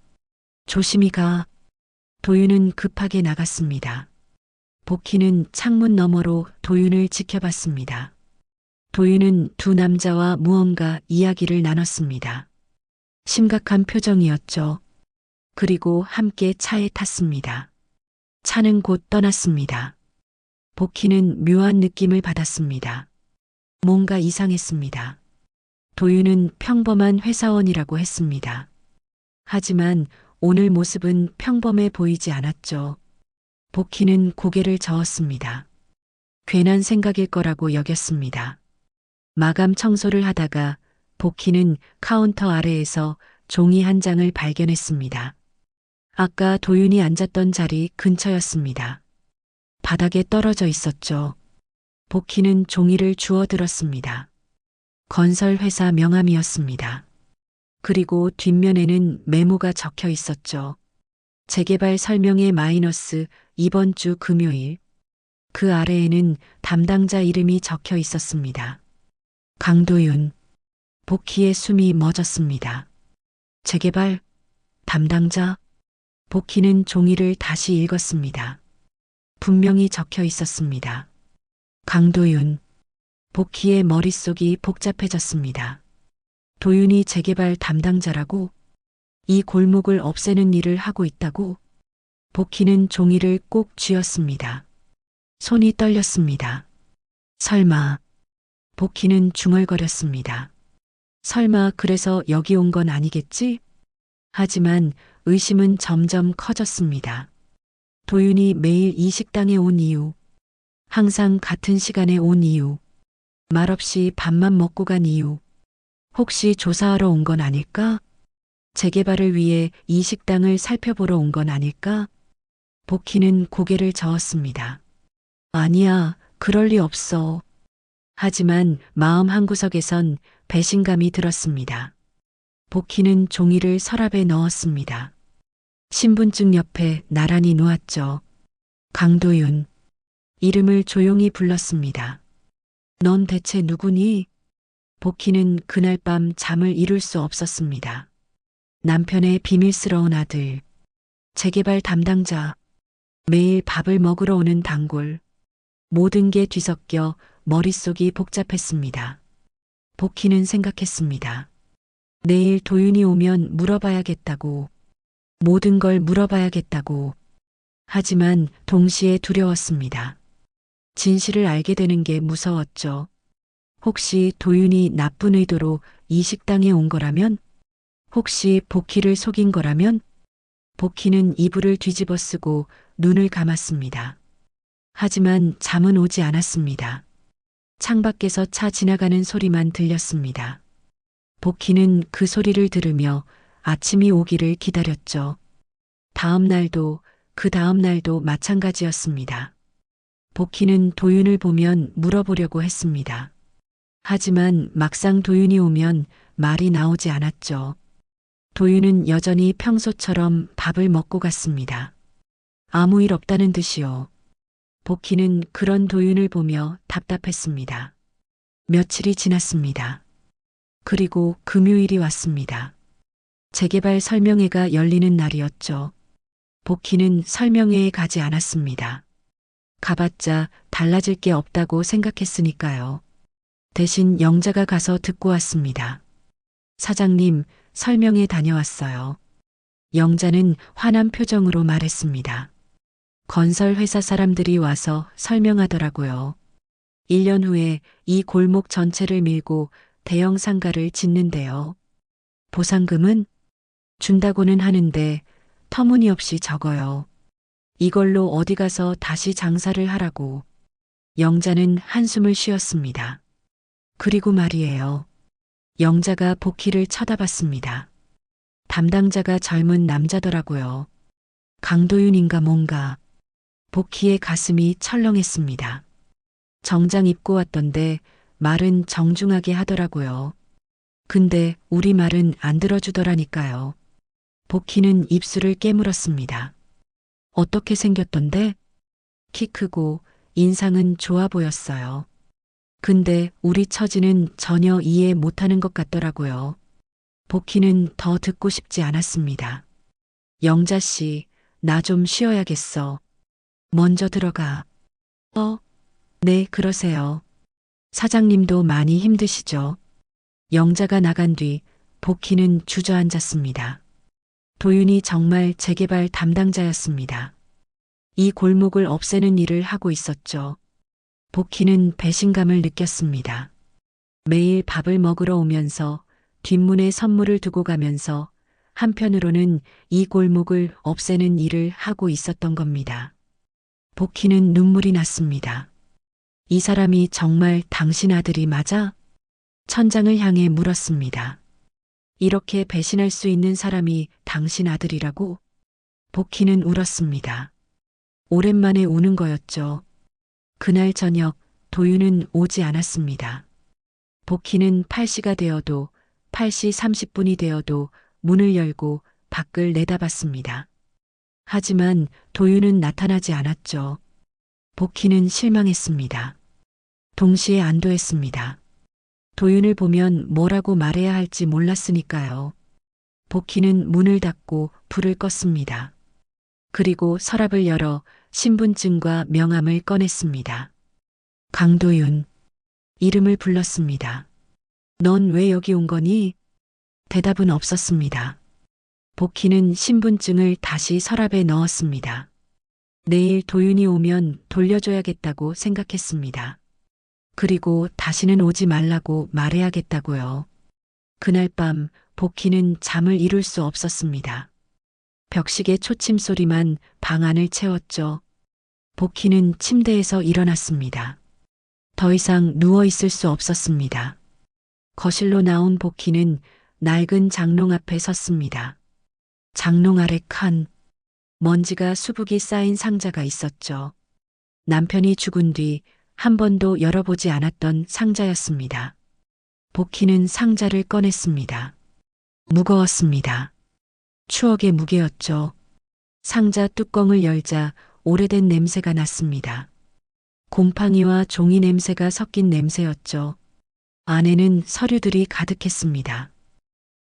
조심히 가. 도윤은 급하게 나갔습니다. 복희는 창문 너머로 도윤을 지켜봤습니다. 도윤은 두 남자와 무언가 이야기를 나눴습니다. 심각한 표정이었죠. 그리고 함께 차에 탔습니다. 차는 곧 떠났습니다. 복희는 묘한 느낌을 받았습니다. 뭔가 이상했습니다. 도윤은 평범한 회사원이라고 했습니다. 하지만 오늘 모습은 평범해 보이지 않았죠. 복희는 고개를 저었습니다. 괜한 생각일 거라고 여겼습니다. 마감 청소를 하다가 복희는 카운터 아래에서 종이 한 장을 발견했습니다. 아까 도윤이 앉았던 자리 근처였습니다. 바닥에 떨어져 있었죠. 복희는 종이를 주워들었습니다. 건설회사 명함이었습니다. 그리고 뒷면에는 메모가 적혀 있었죠. 재개발 설명회 마이너스 이번 주 금요일. 그 아래에는 담당자 이름이 적혀 있었습니다. 강도윤. 복희의 숨이 멎었습니다. 재개발 담당자. 복희는 종이를 다시 읽었습니다. 분명히 적혀 있었습니다. 강도윤. 복희의 머릿속이 복잡해졌습니다. 도윤이 재개발 담당자라고? 이 골목을 없애는 일을 하고 있다고? 복희는 종이를 꼭 쥐었습니다. 손이 떨렸습니다. 설마. 복희는 중얼거렸습니다. 설마 그래서 여기 온 건 아니겠지? 하지만 의심은 점점 커졌습니다. 도윤이 매일 이 식당에 온 이유, 항상 같은 시간에 온 이유, 말없이 밥만 먹고 간 이유, 혹시 조사하러 온 건 아닐까? 재개발을 위해 이 식당을 살펴보러 온 건 아닐까? 복희는 고개를 저었습니다. 아니야, 그럴 리 없어. 하지만 마음 한구석에선 배신감이 들었습니다. 복희는 종이를 서랍에 넣었습니다. 신분증 옆에 나란히 놓았죠. 강도윤. 이름을 조용히 불렀습니다. 넌 대체 누구니? 복희는 그날 밤 잠을 이룰 수 없었습니다. 남편의 비밀스러운 아들, 재개발 담당자, 매일 밥을 먹으러 오는 단골. 모든 게 뒤섞여 머릿속이 복잡했습니다. 복희는 생각했습니다. 내일 도윤이 오면 물어봐야겠다고. 모든 걸 물어봐야겠다고. 하지만 동시에 두려웠습니다. 진실을 알게 되는 게 무서웠죠. 혹시 도윤이 나쁜 의도로 이 식당에 온 거라면? 혹시 복희를 속인 거라면? 복희는 이불을 뒤집어 쓰고 눈을 감았습니다. 하지만 잠은 오지 않았습니다. 창밖에서 차 지나가는 소리만 들렸습니다. 복희는 그 소리를 들으며 아침이 오기를 기다렸죠. 다음 날도 그 다음 날도 마찬가지였습니다. 복희는 도윤을 보면 물어보려고 했습니다. 하지만 막상 도윤이 오면 말이 나오지 않았죠. 도윤은 여전히 평소처럼 밥을 먹고 갔습니다. 아무 일 없다는 듯이요. 복희는 그런 도윤을 보며 답답했습니다. 며칠이 지났습니다. 그리고 금요일이 왔습니다. 재개발 설명회가 열리는 날이었죠. 복희는 설명회에 가지 않았습니다. 가봤자 달라질 게 없다고 생각했으니까요. 대신 영자가 가서 듣고 왔습니다. 사장님, 설명회 다녀왔어요. 영자는 화난 표정으로 말했습니다. 건설회사 사람들이 와서 설명하더라고요. 1년 후에 이 골목 전체를 밀고 대형 상가를 짓는데요. 보상금은 준다고는 하는데 터무니없이 적어요. 이걸로 어디 가서 다시 장사를 하라고. 영자는 한숨을 쉬었습니다. 그리고 말이에요. 영자가 복희를 쳐다봤습니다. 담당자가 젊은 남자더라고요. 강도윤인가 뭔가. 복희의 가슴이 철렁했습니다. 정장 입고 왔던데 말은 정중하게 하더라고요. 근데 우리 말은 안 들어주더라니까요. 복희는 입술을 깨물었습니다. 어떻게 생겼던데? 키 크고 인상은 좋아 보였어요. 근데 우리 처지는 전혀 이해 못하는 것 같더라고요. 복희는 더 듣고 싶지 않았습니다. 영자 씨, 나 좀 쉬어야겠어. 먼저 들어가. 네, 그러세요. 사장님도 많이 힘드시죠? 영자가 나간 뒤 복희는 주저앉았습니다. 도윤이 정말 재개발 담당자였습니다. 이 골목을 없애는 일을 하고 있었죠. 복희는 배신감을 느꼈습니다. 매일 밥을 먹으러 오면서 뒷문에 선물을 두고 가면서 한편으로는 이 골목을 없애는 일을 하고 있었던 겁니다. 복희는 눈물이 났습니다. 이 사람이 정말 당신 아들이 맞아? 천장을 향해 물었습니다. 이렇게 배신할 수 있는 사람이 당신 아들이라고? 복희는 울었습니다. 오랜만에 우는 거였죠. 그날 저녁 도윤은 오지 않았습니다. 복희는 8시가 되어도 8시 30분이 되어도 문을 열고 밖을 내다봤습니다. 하지만 도윤은 나타나지 않았죠. 복희는 실망했습니다. 동시에 안도했습니다. 도윤을 보면 뭐라고 말해야 할지 몰랐으니까요. 복희는 문을 닫고 불을 껐습니다. 그리고 서랍을 열어 신분증과 명함을 꺼냈습니다. 강도윤. 이름을 불렀습니다. 넌 왜 여기 온 거니? 대답은 없었습니다. 복희는 신분증을 다시 서랍에 넣었습니다. 내일 도윤이 오면 돌려줘야겠다고 생각했습니다. 그리고 다시는 오지 말라고 말해야겠다고요. 그날 밤 복희는 잠을 이룰 수 없었습니다. 벽시계 초침 소리만 방 안을 채웠죠. 복희는 침대에서 일어났습니다. 더 이상 누워 있을 수 없었습니다. 거실로 나온 복희는 낡은 장롱 앞에 섰습니다. 장롱 아래 칸, 먼지가 수북이 쌓인 상자가 있었죠. 남편이 죽은 뒤 한 번도 열어보지 않았던 상자였습니다. 복희는 상자를 꺼냈습니다. 무거웠습니다. 추억의 무게였죠. 상자 뚜껑을 열자 오래된 냄새가 났습니다. 곰팡이와 종이 냄새가 섞인 냄새였죠. 안에는 서류들이 가득했습니다.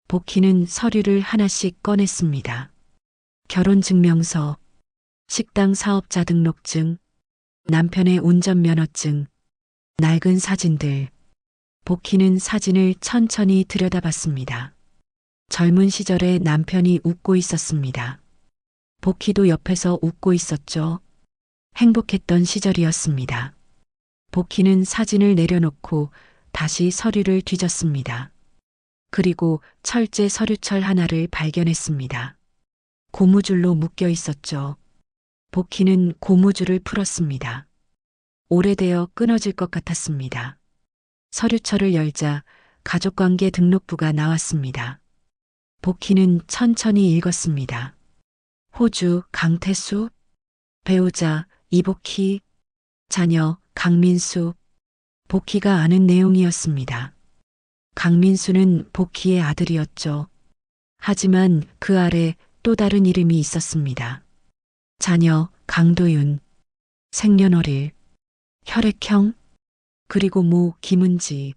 복희는 서류를 하나씩 꺼냈습니다. 결혼증명서, 식당 사업자 등록증, 남편의 운전면허증, 낡은 사진들. 복희는 사진을 천천히 들여다봤습니다. 젊은 시절에 남편이 웃고 있었습니다. 복희도 옆에서 웃고 있었죠. 행복했던 시절이었습니다. 복희는 사진을 내려놓고 다시 서류를 뒤졌습니다. 그리고 철제 서류철 하나를 발견했습니다. 고무줄로 묶여 있었죠. 복희는 고무줄을 풀었습니다. 오래되어 끊어질 것 같았습니다. 서류철을 열자 가족관계 등록부가 나왔습니다. 복희는 천천히 읽었습니다. 호주 강태수, 배우자 이복희, 자녀 강민수. 복희가 아는 내용이었습니다. 강민수는 복희의 아들이었죠. 하지만 그 아래 또 다른 이름이 있었습니다. 자녀 강도윤, 생년월일, 혈액형, 그리고 모 김은지.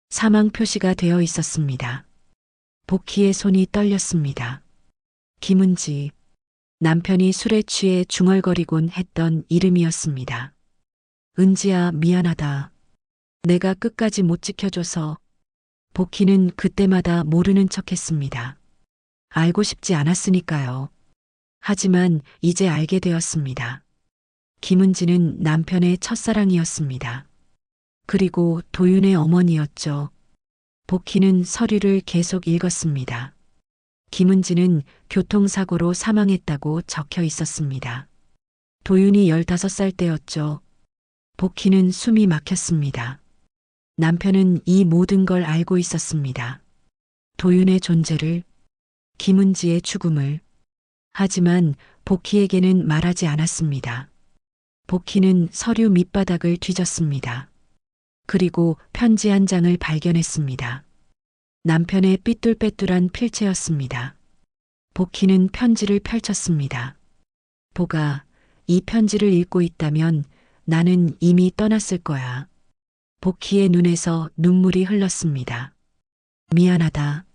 사망 표시가 되어 있었습니다. 복희의 손이 떨렸습니다. 김은지. 남편이 술에 취해 중얼거리곤 했던 이름이었습니다. 은지야, 미안하다. 내가 끝까지 못 지켜줘서. 복희는 그때마다 모르는 척했습니다. 알고 싶지 않았으니까요. 하지만 이제 알게 되었습니다. 김은지는 남편의 첫사랑이었습니다. 그리고 도윤의 어머니였죠. 복희는 서류를 계속 읽었습니다. 김은지는 교통사고로 사망했다고 적혀 있었습니다. 도윤이 15살 때였죠. 복희는 숨이 막혔습니다. 남편은 이 모든 걸 알고 있었습니다. 도윤의 존재를, 김은지의 죽음을. 하지만 복희에게는 말하지 않았습니다. 복희는 서류 밑바닥을 뒤졌습니다. 그리고 편지 한 장을 발견했습니다. 남편의 삐뚤빼뚤한 필체였습니다. 복희는 편지를 펼쳤습니다. 보가, 이 편지를 읽고 있다면 나는 이미 떠났을 거야. 복희의 눈에서 눈물이 흘렀습니다. 미안하다.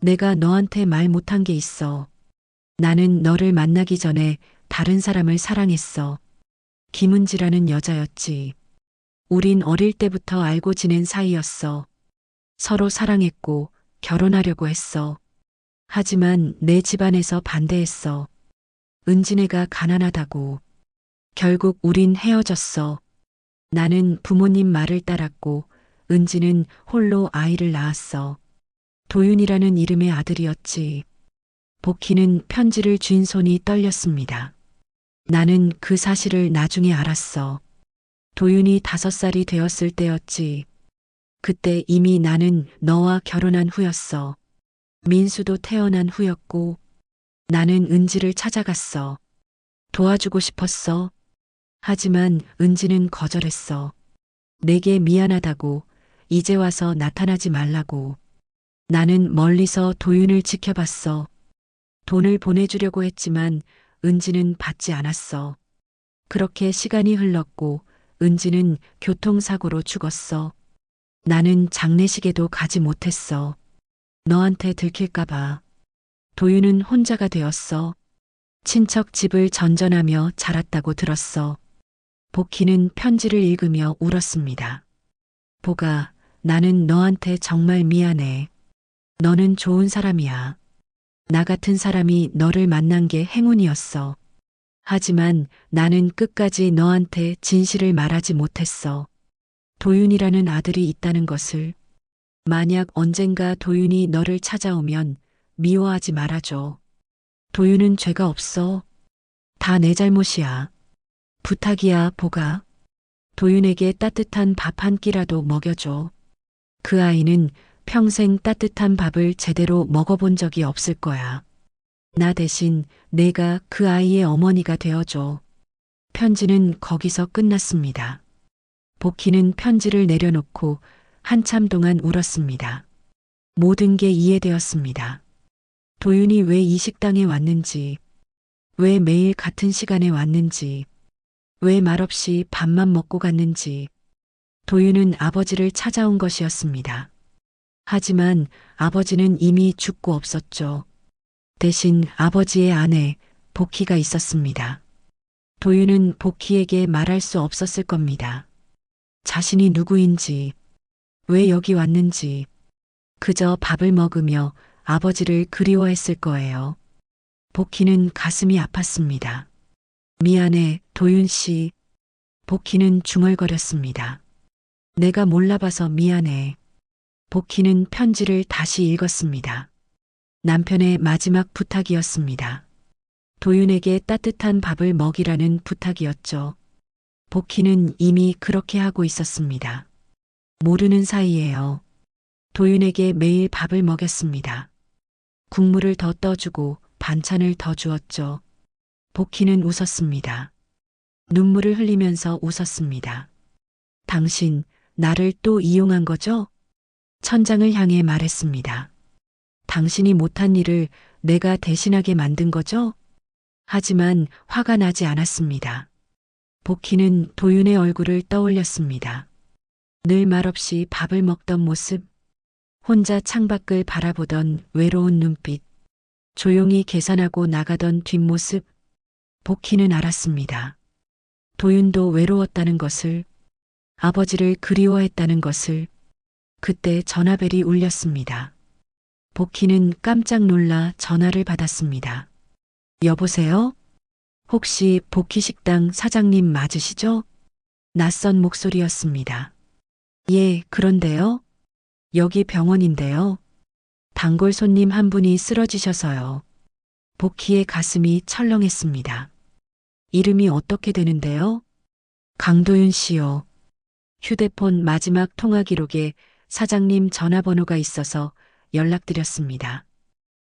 내가 너한테 말 못한 게 있어. 나는 너를 만나기 전에 다른 사람을 사랑했어. 김은지라는 여자였지. 우린 어릴 때부터 알고 지낸 사이였어. 서로 사랑했고 결혼하려고 했어. 하지만 내 집안에서 반대했어. 은지네가 가난하다고. 결국 우린 헤어졌어. 나는 부모님 말을 따랐고 은지는 홀로 아이를 낳았어. 도윤이라는 이름의 아들이었지. 복희는 편지를 쥔 손이 떨렸습니다. 나는 그 사실을 나중에 알았어. 도윤이 5살이 되었을 때였지. 그때 이미 나는 너와 결혼한 후였어. 민수도 태어난 후였고 나는 은지를 찾아갔어. 도와주고 싶었어. 하지만 은지는 거절했어. 내게 미안하다고, 이제 와서 나타나지 말라고. 나는 멀리서 도윤을 지켜봤어. 돈을 보내주려고 했지만 은지는 받지 않았어. 그렇게 시간이 흘렀고 은지는 교통사고로 죽었어. 나는 장례식에도 가지 못했어. 너한테 들킬까봐. 도윤은 혼자가 되었어. 친척 집을 전전하며 자랐다고 들었어. 복희는 편지를 읽으며 울었습니다. 보가, 나는 너한테 정말 미안해. 너는 좋은 사람이야. 나 같은 사람이 너를 만난 게 행운이었어. 하지만 나는 끝까지 너한테 진실을 말하지 못했어. 도윤이라는 아들이 있다는 것을. 만약 언젠가 도윤이 너를 찾아오면 미워하지 말아줘. 도윤은 죄가 없어. 다 내 잘못이야. 부탁이야, 보가. 도윤에게 따뜻한 밥 한 끼라도 먹여줘. 그 아이는 평생 따뜻한 밥을 제대로 먹어본 적이 없을 거야. 나 대신 내가 그 아이의 어머니가 되어줘. 편지는 거기서 끝났습니다. 복희는 편지를 내려놓고 한참 동안 울었습니다. 모든 게 이해되었습니다. 도윤이 왜 이 식당에 왔는지, 왜 매일 같은 시간에 왔는지, 왜 말없이 밥만 먹고 갔는지. 도윤은 아버지를 찾아온 것이었습니다. 하지만 아버지는 이미 죽고 없었죠. 대신 아버지의 아내, 복희가 있었습니다. 도윤은 복희에게 말할 수 없었을 겁니다. 자신이 누구인지, 왜 여기 왔는지, 그저 밥을 먹으며 아버지를 그리워했을 거예요. 복희는 가슴이 아팠습니다. 미안해, 도윤 씨. 복희는 중얼거렸습니다. 내가 몰라봐서 미안해. 복희는 편지를 다시 읽었습니다. 남편의 마지막 부탁이었습니다. 도윤에게 따뜻한 밥을 먹이라는 부탁이었죠. 복희는 이미 그렇게 하고 있었습니다. 모르는 사이에요. 도윤에게 매일 밥을 먹였습니다. 국물을 더 떠주고 반찬을 더 주었죠. 복희는 웃었습니다. 눈물을 흘리면서 웃었습니다. 당신, 나를 또 이용한 거죠? 천장을 향해 말했습니다. 당신이 못한 일을 내가 대신하게 만든 거죠? 하지만 화가 나지 않았습니다. 복희는 도윤의 얼굴을 떠올렸습니다. 늘 말없이 밥을 먹던 모습, 혼자 창밖을 바라보던 외로운 눈빛, 조용히 계산하고 나가던 뒷모습. 복희는 알았습니다. 도윤도 외로웠다는 것을, 아버지를 그리워했다는 것을. 그때 전화벨이 울렸습니다. 복희는 깜짝 놀라 전화를 받았습니다. 여보세요? 혹시 복희 식당 사장님 맞으시죠? 낯선 목소리였습니다. 예, 그런데요. 여기 병원인데요. 단골 손님 한 분이 쓰러지셔서요. 복희의 가슴이 철렁했습니다. 이름이 어떻게 되는데요? 강도윤 씨요. 휴대폰 마지막 통화 기록에 사장님 전화번호가 있어서 연락드렸습니다.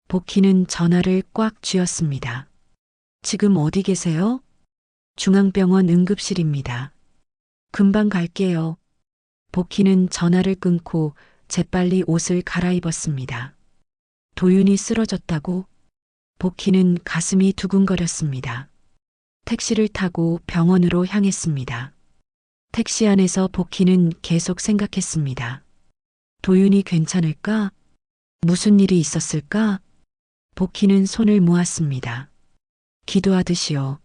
복희는 전화를 꽉 쥐었습니다. 지금 어디 계세요? 중앙병원 응급실입니다. 금방 갈게요. 복희는 전화를 끊고 재빨리 옷을 갈아입었습니다. 도윤이 쓰러졌다고? 복희는 가슴이 두근거렸습니다. 택시를 타고 병원으로 향했습니다. 택시 안에서 복희는 계속 생각했습니다. 도윤이 괜찮을까? 무슨 일이 있었을까? 복희는 손을 모았습니다. 기도하듯이요.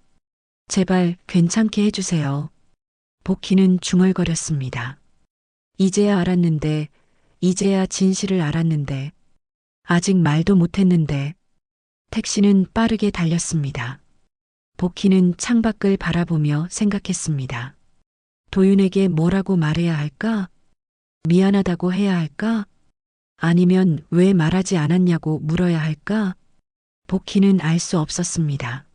제발 괜찮게 해주세요. 복희는 중얼거렸습니다. 이제야 알았는데, 이제야 진실을 알았는데, 아직 말도 못했는데. 택시는 빠르게 달렸습니다. 복희는 창밖을 바라보며 생각했습니다. 도윤에게 뭐라고 말해야 할까? 미안하다고 해야 할까? 아니면 왜 말하지 않았냐고 물어야 할까? 복희는 알 수 없었습니다.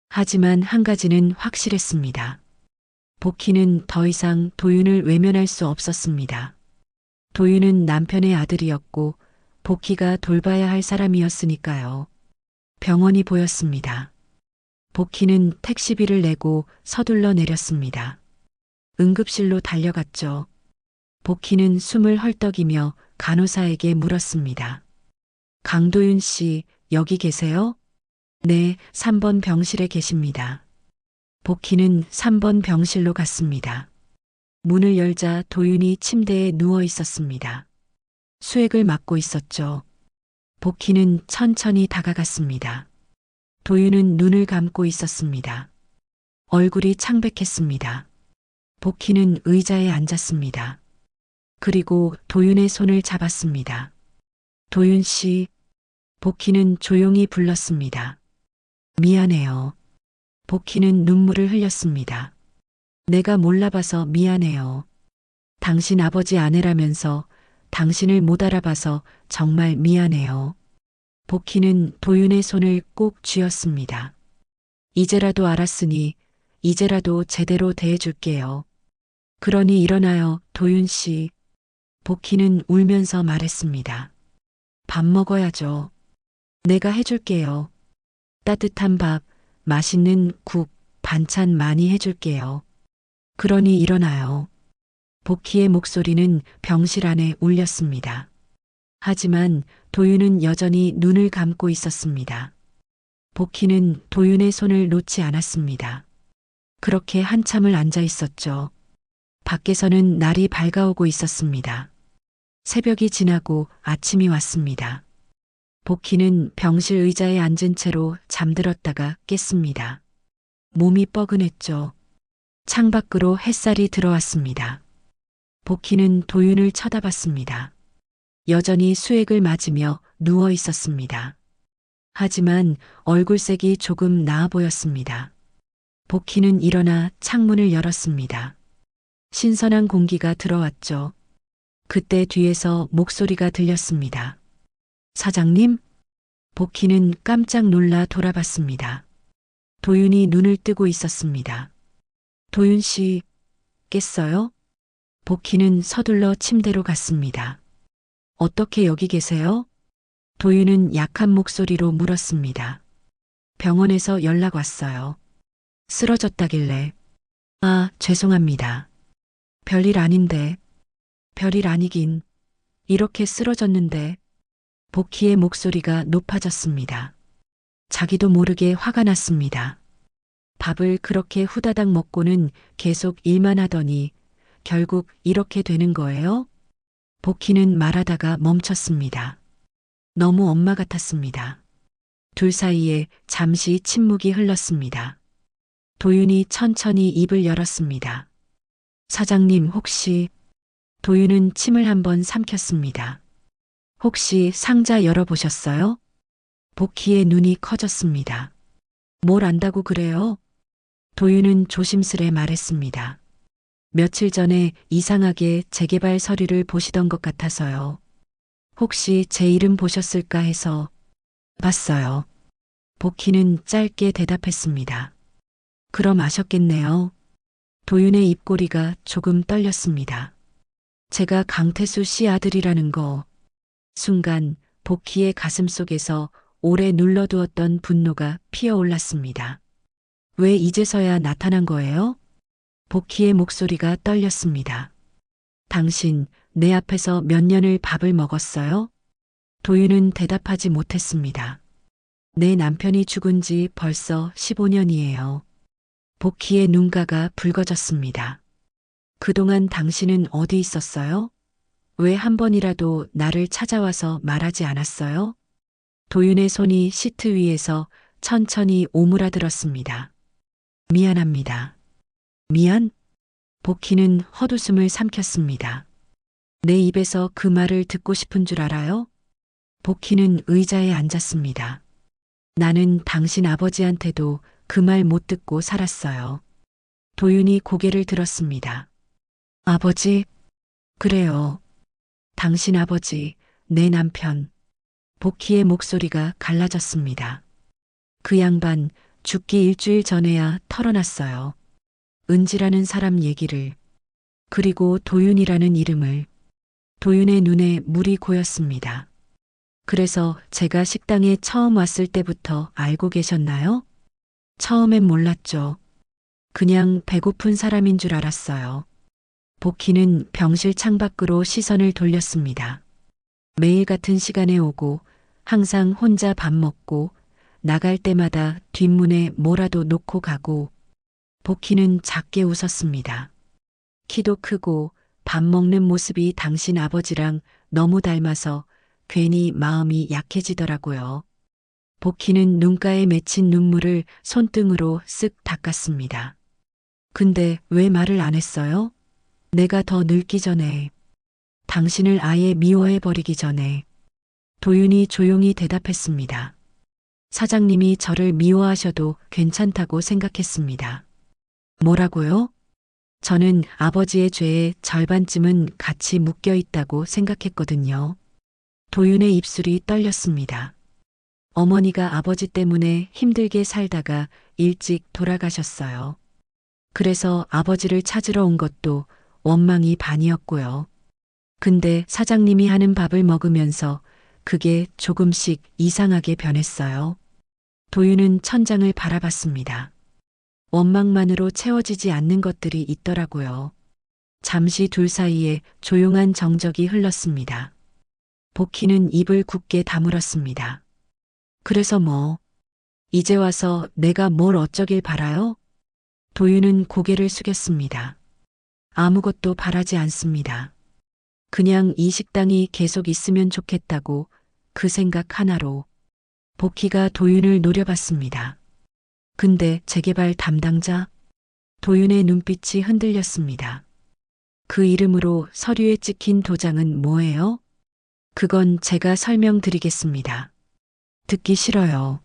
하지만 한 가지는 확실했습니다. 복희는 더 이상 도윤을 외면할 수 없었습니다. 도윤은 남편의 아들이었고 복희가 돌봐야 할 사람이었으니까요. 병원이 보였습니다. 복희는 택시비를 내고 서둘러 내렸습니다. 응급실로 달려갔죠. 복희는 숨을 헐떡이며 간호사에게 물었습니다. 강도윤 씨, 여기 계세요? 네, 3번 병실에 계십니다. 복희는 3번 병실로 갔습니다. 문을 열자 도윤이 침대에 누워 있었습니다. 수액을 맞고 있었죠. 복희는 천천히 다가갔습니다. 도윤은 눈을 감고 있었습니다. 얼굴이 창백했습니다. 복희는 의자에 앉았습니다. 그리고 도윤의 손을 잡았습니다. 도윤 씨, 복희는 조용히 불렀습니다. 미안해요. 복희는 눈물을 흘렸습니다. 내가 몰라봐서 미안해요. 당신 아버지 아내라면서 당신을 못 알아봐서 정말 미안해요. 복희는 도윤의 손을 꼭 쥐었습니다. 이제라도 알았으니 이제라도 제대로 대해줄게요. 그러니 일어나요, 도윤 씨. 복희는 울면서 말했습니다. 밥 먹어야죠. 내가 해줄게요. 따뜻한 밥, 맛있는 국, 반찬 많이 해줄게요. 그러니 일어나요. 복희의 목소리는 병실 안에 울렸습니다. 하지만 도윤은 여전히 눈을 감고 있었습니다. 복희는 도윤의 손을 놓지 않았습니다. 그렇게 한참을 앉아 있었죠. 밖에서는 날이 밝아오고 있었습니다. 새벽이 지나고 아침이 왔습니다. 복희는 병실 의자에 앉은 채로 잠들었다가 깼습니다. 몸이 뻐근했죠. 창밖으로 햇살이 들어왔습니다. 복희는 도윤을 쳐다봤습니다. 여전히 수액을 맞으며 누워 있었습니다. 하지만 얼굴색이 조금 나아 보였습니다. 복희는 일어나 창문을 열었습니다. 신선한 공기가 들어왔죠. 그때 뒤에서 목소리가 들렸습니다. 사장님? 복희는 깜짝 놀라 돌아봤습니다. 도윤이 눈을 뜨고 있었습니다. 도윤 씨, 깼어요? 복희는 서둘러 침대로 갔습니다. 어떻게 여기 계세요? 도윤은 약한 목소리로 물었습니다. 병원에서 연락 왔어요. 쓰러졌다길래. 아, 죄송합니다. 별일 아닌데. 별일 아니긴. 이렇게 쓰러졌는데. 복희의 목소리가 높아졌습니다. 자기도 모르게 화가 났습니다. 밥을 그렇게 후다닥 먹고는 계속 일만 하더니 결국 이렇게 되는 거예요? 복희는 말하다가 멈췄습니다. 너무 엄마 같았습니다. 둘 사이에 잠시 침묵이 흘렀습니다. 도윤이 천천히 입을 열었습니다. 사장님 혹시... 도윤은 침을 한번 삼켰습니다. 혹시 상자 열어보셨어요? 복희의 눈이 커졌습니다. 뭘 안다고 그래요? 도윤은 조심스레 말했습니다. 며칠 전에 이상하게 재개발 서류를 보시던 것 같아서요. 혹시 제 이름 보셨을까 해서. 봤어요. 복희는 짧게 대답했습니다. 그럼 아셨겠네요. 도윤의 입꼬리가 조금 떨렸습니다. 제가 강태수 씨 아들이라는 거. 순간 복희의 가슴 속에서 오래 눌러두었던 분노가 피어올랐습니다. 왜 이제서야 나타난 거예요? 복희의 목소리가 떨렸습니다. 당신 내 앞에서 몇 년을 밥을 먹었어요? 도윤은 대답하지 못했습니다. 내 남편이 죽은 지 벌써 15년이에요. 복희의 눈가가 붉어졌습니다. 그동안 당신은 어디 있었어요? 왜 한 번이라도 나를 찾아와서 말하지 않았어요? 도윤의 손이 시트 위에서 천천히 오므라들었습니다. 미안합니다. 미안? 복희는 헛웃음을 삼켰습니다. 내 입에서 그 말을 듣고 싶은 줄 알아요? 복희는 의자에 앉았습니다. 나는 당신 아버지한테도 그 말 못 듣고 살았어요. 도윤이 고개를 들었습니다. 아버지? 그래요. 당신 아버지, 내 남편. 복희의 목소리가 갈라졌습니다. 그 양반 죽기 일주일 전에야 털어놨어요. 은지라는 사람 얘기를. 그리고 도윤이라는 이름을. 도윤의 눈에 물이 고였습니다. 그래서 제가 식당에 처음 왔을 때부터 알고 계셨나요? 처음엔 몰랐죠. 그냥 배고픈 사람인 줄 알았어요. 복희는 병실 창밖으로 시선을 돌렸습니다. 매일 같은 시간에 오고 항상 혼자 밥 먹고 나갈 때마다 뒷문에 뭐라도 놓고 가고 복희는 작게 웃었습니다. 키도 크고 밥 먹는 모습이 당신 아버지랑 너무 닮아서 괜히 마음이 약해지더라고요. 복희는 눈가에 맺힌 눈물을 손등으로 쓱 닦았습니다. 근데 왜 말을 안 했어요? 내가 더 늙기 전에, 당신을 아예 미워해버리기 전에. 도윤이 조용히 대답했습니다. 사장님이 저를 미워하셔도 괜찮다고 생각했습니다. 뭐라고요? 저는 아버지의 죄의 절반쯤은 같이 묶여 있다고 생각했거든요. 도윤의 입술이 떨렸습니다. 어머니가 아버지 때문에 힘들게 살다가 일찍 돌아가셨어요. 그래서 아버지를 찾으러 온 것도 원망이 반이었고요. 근데 사장님이 하는 밥을 먹으면서 그게 조금씩 이상하게 변했어요. 도윤은 천장을 바라봤습니다. 원망만으로 채워지지 않는 것들이 있더라고요. 잠시 둘 사이에 조용한 정적이 흘렀습니다. 복희는 입을 굳게 다물었습니다. 그래서 뭐, 이제 와서 내가 뭘 어쩌길 바라요? 도윤은 고개를 숙였습니다. 아무것도 바라지 않습니다. 그냥 이 식당이 계속 있으면 좋겠다고 그 생각 하나로. 복희가 도윤을 노려봤습니다. 근데 재개발 담당자? 도윤의 눈빛이 흔들렸습니다. 그 이름으로 서류에 찍힌 도장은 뭐예요? 그건 제가 설명드리겠습니다. 듣기 싫어요.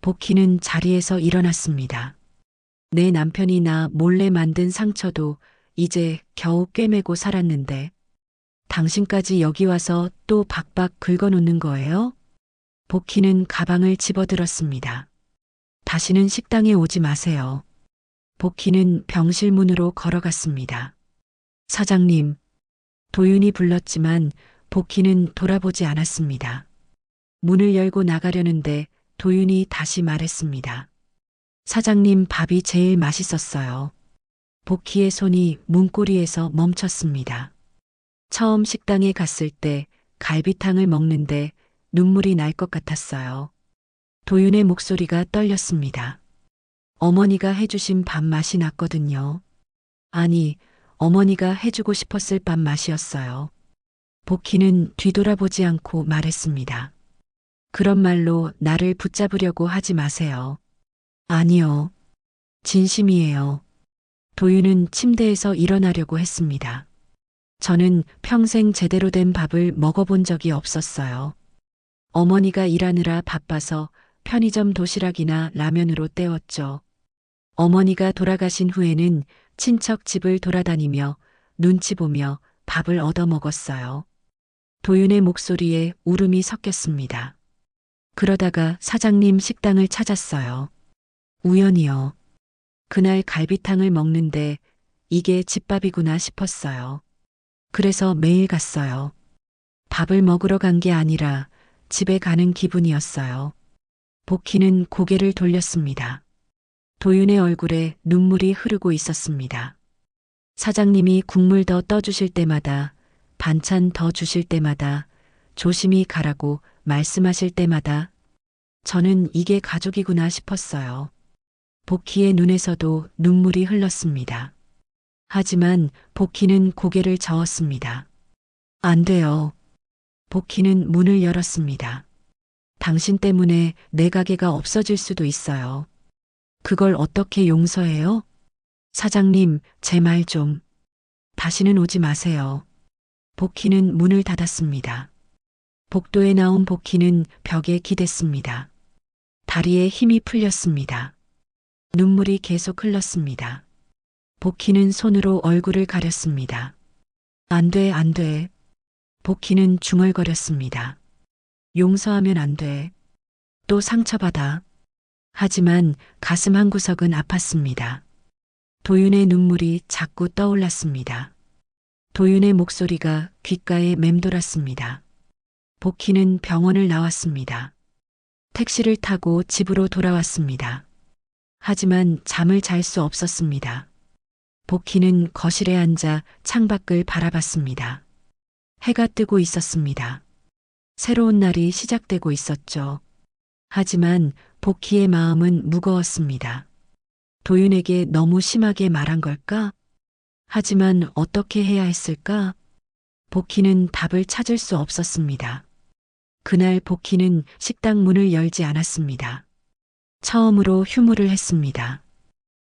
복희는 자리에서 일어났습니다. 내 남편이 나 몰래 만든 상처도 이제 겨우 꿰매고 살았는데 당신까지 여기 와서 또 박박 긁어놓는 거예요? 복희는 가방을 집어들었습니다. 다시는 식당에 오지 마세요. 복희는 병실 문으로 걸어갔습니다. 사장님, 도윤이 불렀지만 복희는 돌아보지 않았습니다. 문을 열고 나가려는데 도윤이 다시 말했습니다. 사장님 밥이 제일 맛있었어요. 복희의 손이 문고리에서 멈췄습니다. 처음 식당에 갔을 때 갈비탕을 먹는데 눈물이 날 것 같았어요. 도윤의 목소리가 떨렸습니다. 어머니가 해주신 밥 맛이 났거든요. 아니, 어머니가 해주고 싶었을 밥 맛이었어요. 복희는 뒤돌아보지 않고 말했습니다. 그런 말로 나를 붙잡으려고 하지 마세요. 아니요. 진심이에요. 도윤은 침대에서 일어나려고 했습니다. 저는 평생 제대로 된 밥을 먹어본 적이 없었어요. 어머니가 일하느라 바빠서 편의점 도시락이나 라면으로 때웠죠. 어머니가 돌아가신 후에는 친척 집을 돌아다니며 눈치 보며 밥을 얻어 먹었어요. 도윤의 목소리에 울음이 섞였습니다. 그러다가 사장님 식당을 찾았어요. 우연히요. 그날 갈비탕을 먹는데 이게 집밥이구나 싶었어요. 그래서 매일 갔어요. 밥을 먹으러 간 게 아니라 집에 가는 기분이었어요. 복희는 고개를 돌렸습니다. 도윤의 얼굴에 눈물이 흐르고 있었습니다. 사장님이 국물 더 떠주실 때마다, 반찬 더 주실 때마다, 조심히 가라고 말씀하실 때마다 저는 이게 가족이구나 싶었어요. 복희의 눈에서도 눈물이 흘렀습니다. 하지만 복희는 고개를 저었습니다. 안 돼요. 복희는 문을 열었습니다. 당신 때문에 내 가게가 없어질 수도 있어요. 그걸 어떻게 용서해요? 사장님, 제 말 좀. 다시는 오지 마세요. 복희는 문을 닫았습니다. 복도에 나온 복희는 벽에 기댔습니다. 다리에 힘이 풀렸습니다. 눈물이 계속 흘렀습니다. 복희는 손으로 얼굴을 가렸습니다. 안 돼, 안 돼. 복희는 중얼거렸습니다. 용서하면 안 돼. 또 상처받아. 하지만 가슴 한구석은 아팠습니다. 도윤의 눈물이 자꾸 떠올랐습니다. 도윤의 목소리가 귓가에 맴돌았습니다. 복희는 병원을 나왔습니다. 택시를 타고 집으로 돌아왔습니다. 하지만 잠을 잘 수 없었습니다. 복희는 거실에 앉아 창밖을 바라봤습니다. 해가 뜨고 있었습니다. 새로운 날이 시작되고 있었죠. 하지만 복희의 마음은 무거웠습니다. 도윤에게 너무 심하게 말한 걸까? 하지만 어떻게 해야 했을까? 복희는 답을 찾을 수 없었습니다. 그날 복희는 식당 문을 열지 않았습니다. 처음으로 휴무를 했습니다.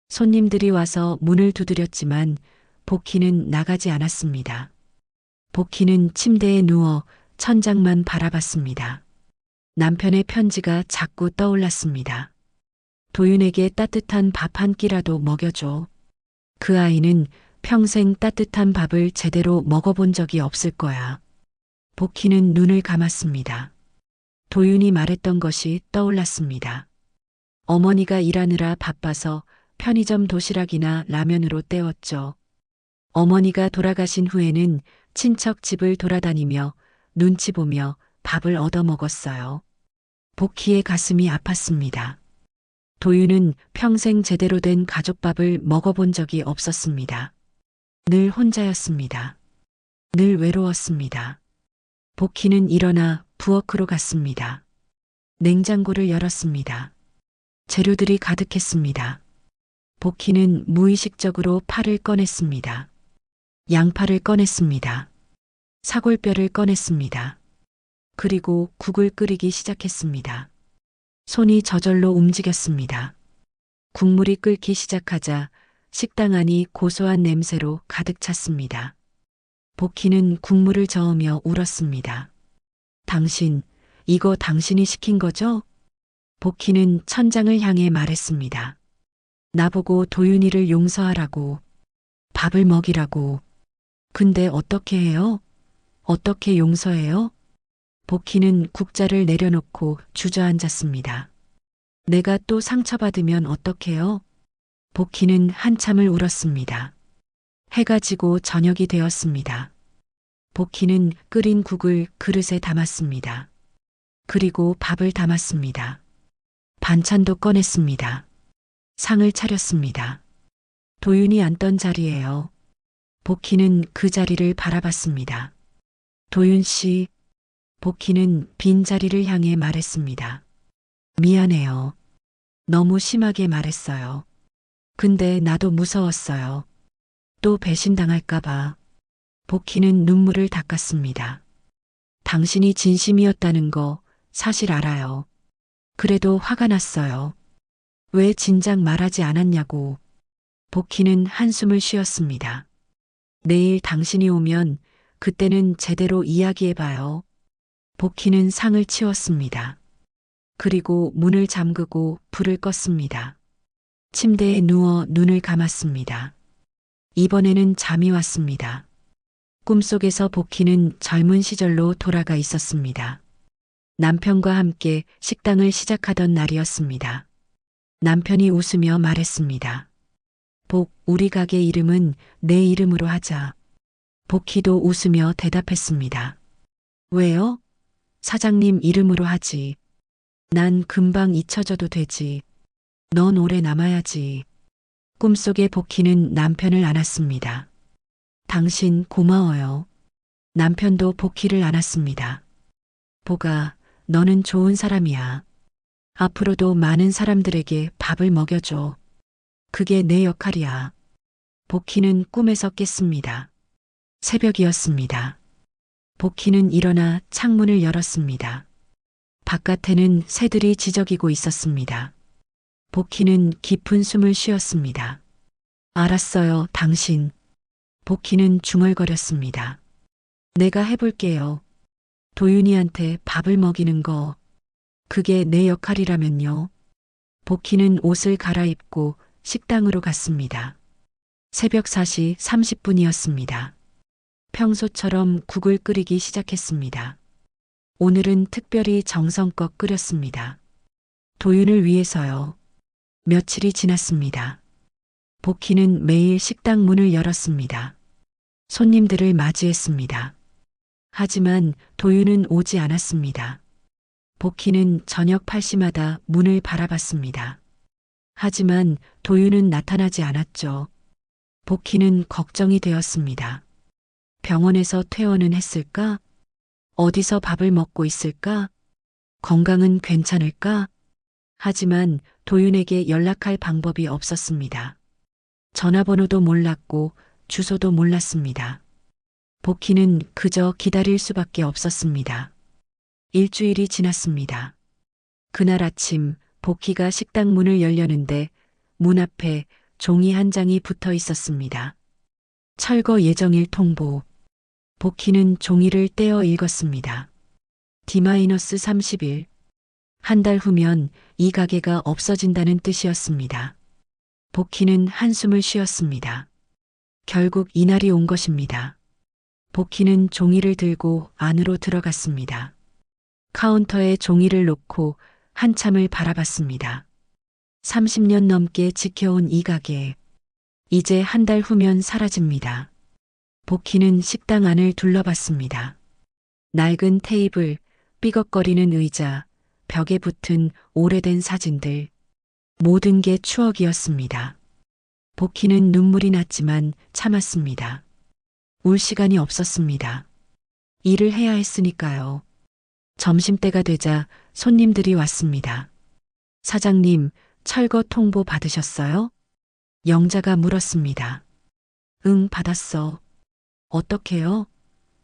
손님들이 와서 문을 두드렸지만 복희는 나가지 않았습니다. 복희는 침대에 누워 천장만 바라봤습니다. 남편의 편지가 자꾸 떠올랐습니다. 도윤에게 따뜻한 밥 한 끼라도 먹여줘. 그 아이는 평생 따뜻한 밥을 제대로 먹어본 적이 없을 거야. 복희는 눈을 감았습니다. 도윤이 말했던 것이 떠올랐습니다. 어머니가 일하느라 바빠서 편의점 도시락이나 라면으로 때웠죠. 어머니가 돌아가신 후에는 친척 집을 돌아다니며 눈치 보며 밥을 얻어 먹었어요. 복희의 가슴이 아팠습니다. 도윤은 평생 제대로 된 가족밥을 먹어본 적이 없었습니다. 늘 혼자였습니다. 늘 외로웠습니다. 복희는 일어나 부엌으로 갔습니다. 냉장고를 열었습니다. 재료들이 가득했습니다. 복희는 무의식적으로 팔을 꺼냈습니다. 양파를 꺼냈습니다. 사골뼈를 꺼냈습니다. 그리고 국을 끓이기 시작했습니다. 손이 저절로 움직였습니다. 국물이 끓기 시작하자 식당 안이 고소한 냄새로 가득 찼습니다. 복희는 국물을 저으며 울었습니다. 당신, 이거 당신이 시킨 거죠? 복희는 천장을 향해 말했습니다. 나보고 도윤이를 용서하라고, 밥을 먹이라고. 근데 어떻게 해요? 어떻게 용서해요? 복희는 국자를 내려놓고 주저앉았습니다. 내가 또 상처받으면 어떡해요? 복희는 한참을 울었습니다. 해가 지고 저녁이 되었습니다. 복희는 끓인 국을 그릇에 담았습니다. 그리고 밥을 담았습니다. 반찬도 꺼냈습니다. 상을 차렸습니다. 도윤이 앉던 자리예요. 복희는 그 자리를 바라봤습니다. 도윤 씨, 복희는 빈 자리를 향해 말했습니다. 미안해요. 너무 심하게 말했어요. 근데 나도 무서웠어요. 또 배신당할까봐. 복희는 눈물을 닦았습니다. 당신이 진심이었다는 거 사실 알아요. 그래도 화가 났어요. 왜 진작 말하지 않았냐고. 복희는 한숨을 쉬었습니다. 내일 당신이 오면 그때는 제대로 이야기해봐요. 복희는 상을 치웠습니다. 그리고 문을 잠그고 불을 껐습니다. 침대에 누워 눈을 감았습니다. 이번에는 잠이 왔습니다. 꿈속에서 복희는 젊은 시절로 돌아가 있었습니다. 남편과 함께 식당을 시작하던 날이었습니다. 남편이 웃으며 말했습니다. 복, 우리 가게 이름은 내 이름으로 하자. 복희도 웃으며 대답했습니다. 왜요? 사장님 이름으로 하지. 난 금방 잊혀져도 되지. 넌 오래 남아야지. 꿈속의 복희는 남편을 안았습니다. 당신 고마워요. 남편도 복희를 안았습니다. 복아, 너는 좋은 사람이야. 앞으로도 많은 사람들에게 밥을 먹여줘. 그게 내 역할이야. 복희는 꿈에서 깼습니다. 새벽이었습니다. 복희는 일어나 창문을 열었습니다. 바깥에는 새들이 지저귀고 있었습니다. 복희는 깊은 숨을 쉬었습니다. 알았어요, 당신. 복희는 중얼거렸습니다. 내가 해볼게요. 도윤이한테 밥을 먹이는 거. 그게 내 역할이라면요. 복희는 옷을 갈아입고 식당으로 갔습니다. 새벽 4시 30분이었습니다. 평소처럼 국을 끓이기 시작했습니다. 오늘은 특별히 정성껏 끓였습니다. 도윤을 위해서요. 며칠이 지났습니다. 복희는 매일 식당 문을 열었습니다. 손님들을 맞이했습니다. 하지만 도윤은 오지 않았습니다. 복희는 저녁 8시마다 문을 바라봤습니다. 하지만 도윤은 나타나지 않았죠. 복희는 걱정이 되었습니다. 병원에서 퇴원은 했을까? 어디서 밥을 먹고 있을까? 건강은 괜찮을까? 하지만 도윤에게 연락할 방법이 없었습니다. 전화번호도 몰랐고 주소도 몰랐습니다. 복희는 그저 기다릴 수밖에 없었습니다. 일주일이 지났습니다. 그날 아침 복희가 식당 문을 열려는데 문 앞에 종이 한 장이 붙어 있었습니다. 철거 예정일 통보. 복희는 종이를 떼어 읽었습니다. D-30일. 한 달 후면 이 가게가 없어진다는 뜻이었습니다. 복희는 한숨을 쉬었습니다. 결국 이날이 온 것입니다. 복희는 종이를 들고 안으로 들어갔습니다. 카운터에 종이를 놓고 한참을 바라봤습니다. 30년 넘게 지켜온 이 가게. 이제 한 달 후면 사라집니다. 복희는 식당 안을 둘러봤습니다. 낡은 테이블, 삐걱거리는 의자, 벽에 붙은 오래된 사진들. 모든 게 추억이었습니다. 복희는 눈물이 났지만 참았습니다. 울 시간이 없었습니다. 일을 해야 했으니까요. 점심때가 되자 손님들이 왔습니다. 사장님, 철거 통보 받으셨어요? 영자가 물었습니다. 응, 받았어. 어떻게요?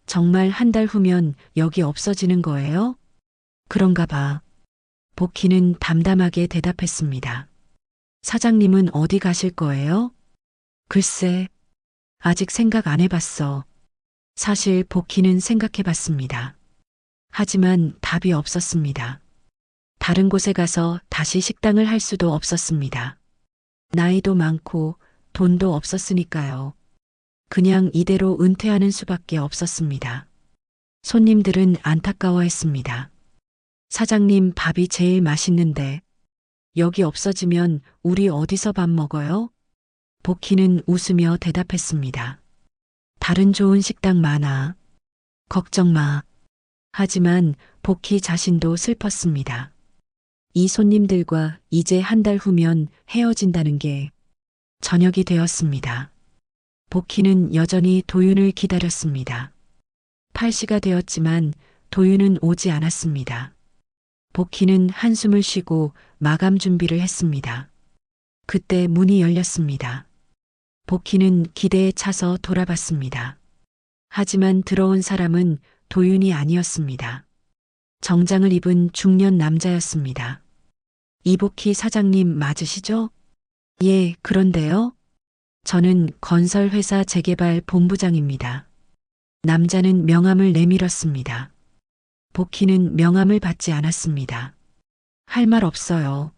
정말 한 달 후면 여기 없어지는 거예요? 그런가 봐. 복희는 담담하게 대답했습니다. 사장님은 어디 가실 거예요? 글쎄, 아직 생각 안 해봤어. 사실 복희는 생각해봤습니다. 하지만 답이 없었습니다. 다른 곳에 가서 다시 식당을 할 수도 없었습니다. 나이도 많고 돈도 없었으니까요. 그냥 이대로 은퇴하는 수밖에 없었습니다. 손님들은 안타까워했습니다. 사장님, 밥이 제일 맛있는데 여기 없어지면 우리 어디서 밥 먹어요? 복희는 웃으며 대답했습니다. 다른 좋은 식당 많아. 걱정 마. 하지만 복희 자신도 슬펐습니다. 이 손님들과 이제 한 달 후면 헤어진다는 게. 저녁이 되었습니다. 복희는 여전히 도윤을 기다렸습니다. 8시가 되었지만 도윤은 오지 않았습니다. 복희는 한숨을 쉬고 마감 준비를 했습니다. 그때 문이 열렸습니다. 복희는 기대에 차서 돌아봤습니다. 하지만 들어온 사람은 도윤이 아니었습니다. 정장을 입은 중년 남자였습니다. 이복희 사장님 맞으시죠? 예, 그런데요. 저는 건설회사 재개발 본부장입니다. 남자는 명함을 내밀었습니다. 복희는 명함을 받지 않았습니다. 할 말 없어요.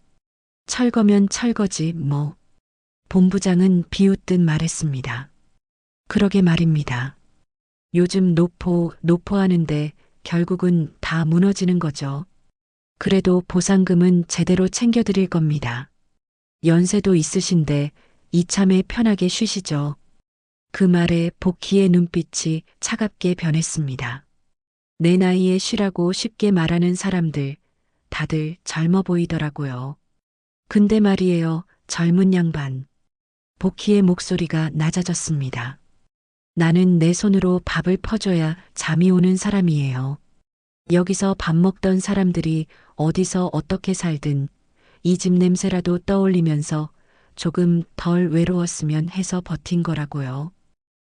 철거면 철거지 뭐. 본부장은 비웃듯 말했습니다. 그러게 말입니다. 요즘 노포하는데 결국은 다 무너지는 거죠. 그래도 보상금은 제대로 챙겨드릴 겁니다. 연세도 있으신데 이참에 편하게 쉬시죠. 그 말에 복희의 눈빛이 차갑게 변했습니다. 내 나이에 쉬라고 쉽게 말하는 사람들, 다들 젊어 보이더라고요. 근데 말이에요, 젊은 양반. 복희의 목소리가 낮아졌습니다. 나는 내 손으로 밥을 퍼줘야 잠이 오는 사람이에요. 여기서 밥 먹던 사람들이 어디서 어떻게 살든 이 집 냄새라도 떠올리면서 조금 덜 외로웠으면 해서 버틴 거라고요.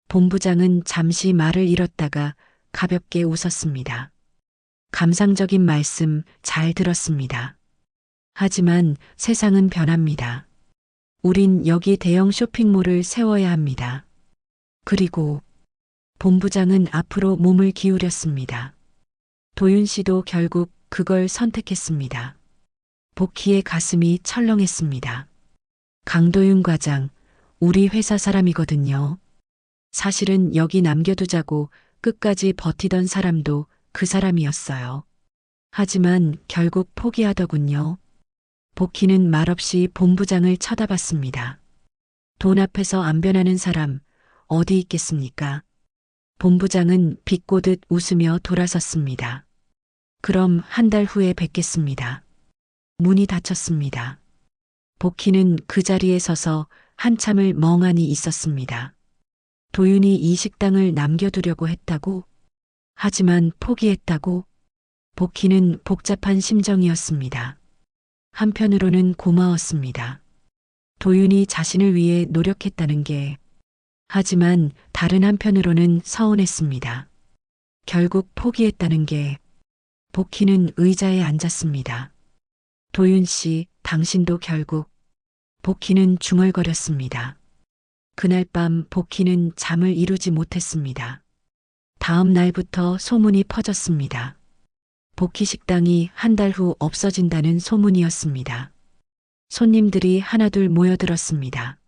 본부장은 잠시 말을 잃었다가 가볍게 웃었습니다. 감상적인 말씀 잘 들었습니다. 하지만 세상은 변합니다. 우린 여기 대형 쇼핑몰을 세워야 합니다. 그리고 본부장은 앞으로 몸을 기울였습니다. 도윤 씨도 결국 그걸 선택했습니다. 복희의 가슴이 철렁했습니다. 강도윤 과장, 우리 회사 사람이거든요. 사실은 여기 남겨두자고 끝까지 버티던 사람도 그 사람이었어요. 하지만 결국 포기하더군요. 복희는 말없이 본부장을 쳐다봤습니다. 돈 앞에서 안 변하는 사람 어디 있겠습니까? 본부장은 비꼬듯 웃으며 돌아섰습니다. 그럼 한 달 후에 뵙겠습니다. 문이 닫혔습니다. 복희는 그 자리에 서서 한참을 멍하니 있었습니다. 도윤이 이 식당을 남겨두려고 했다고? 하지만 포기했다고? 복희는 복잡한 심정이었습니다. 한편으로는 고마웠습니다. 도윤이 자신을 위해 노력했다는 게, 하지만 다른 한편으로는 서운했습니다. 결국 포기했다는 게. 복희는 의자에 앉았습니다. 도윤 씨, 당신도 결국. 복희는 중얼거렸습니다. 그날 밤 복희는 잠을 이루지 못했습니다. 다음 날부터 소문이 퍼졌습니다. 복희 식당이 한 달 후 없어진다는 소문이었습니다. 손님들이 하나둘 모여들었습니다.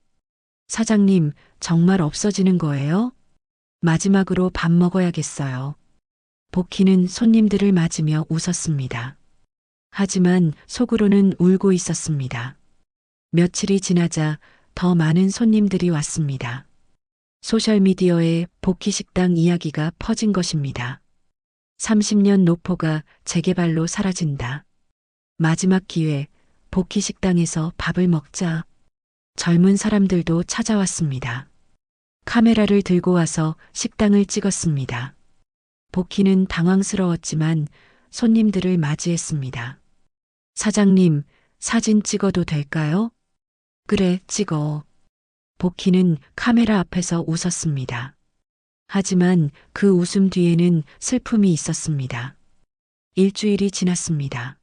사장님, 정말 없어지는 거예요? 마지막으로 밥 먹어야겠어요. 복희는 손님들을 맞으며 웃었습니다. 하지만 속으로는 울고 있었습니다. 며칠이 지나자 더 많은 손님들이 왔습니다. 소셜미디어에 복희 식당 이야기가 퍼진 것입니다. 30년 노포가 재개발로 사라진다. 마지막 기회, 복희 식당에서 밥을 먹자. 젊은 사람들도 찾아왔습니다. 카메라를 들고 와서 식당을 찍었습니다. 복희는 당황스러웠지만 손님들을 맞이했습니다. 사장님, 사진 찍어도 될까요? 그래, 찍어. 복희는 카메라 앞에서 웃었습니다. 하지만 그 웃음 뒤에는 슬픔이 있었습니다. 일주일이 지났습니다.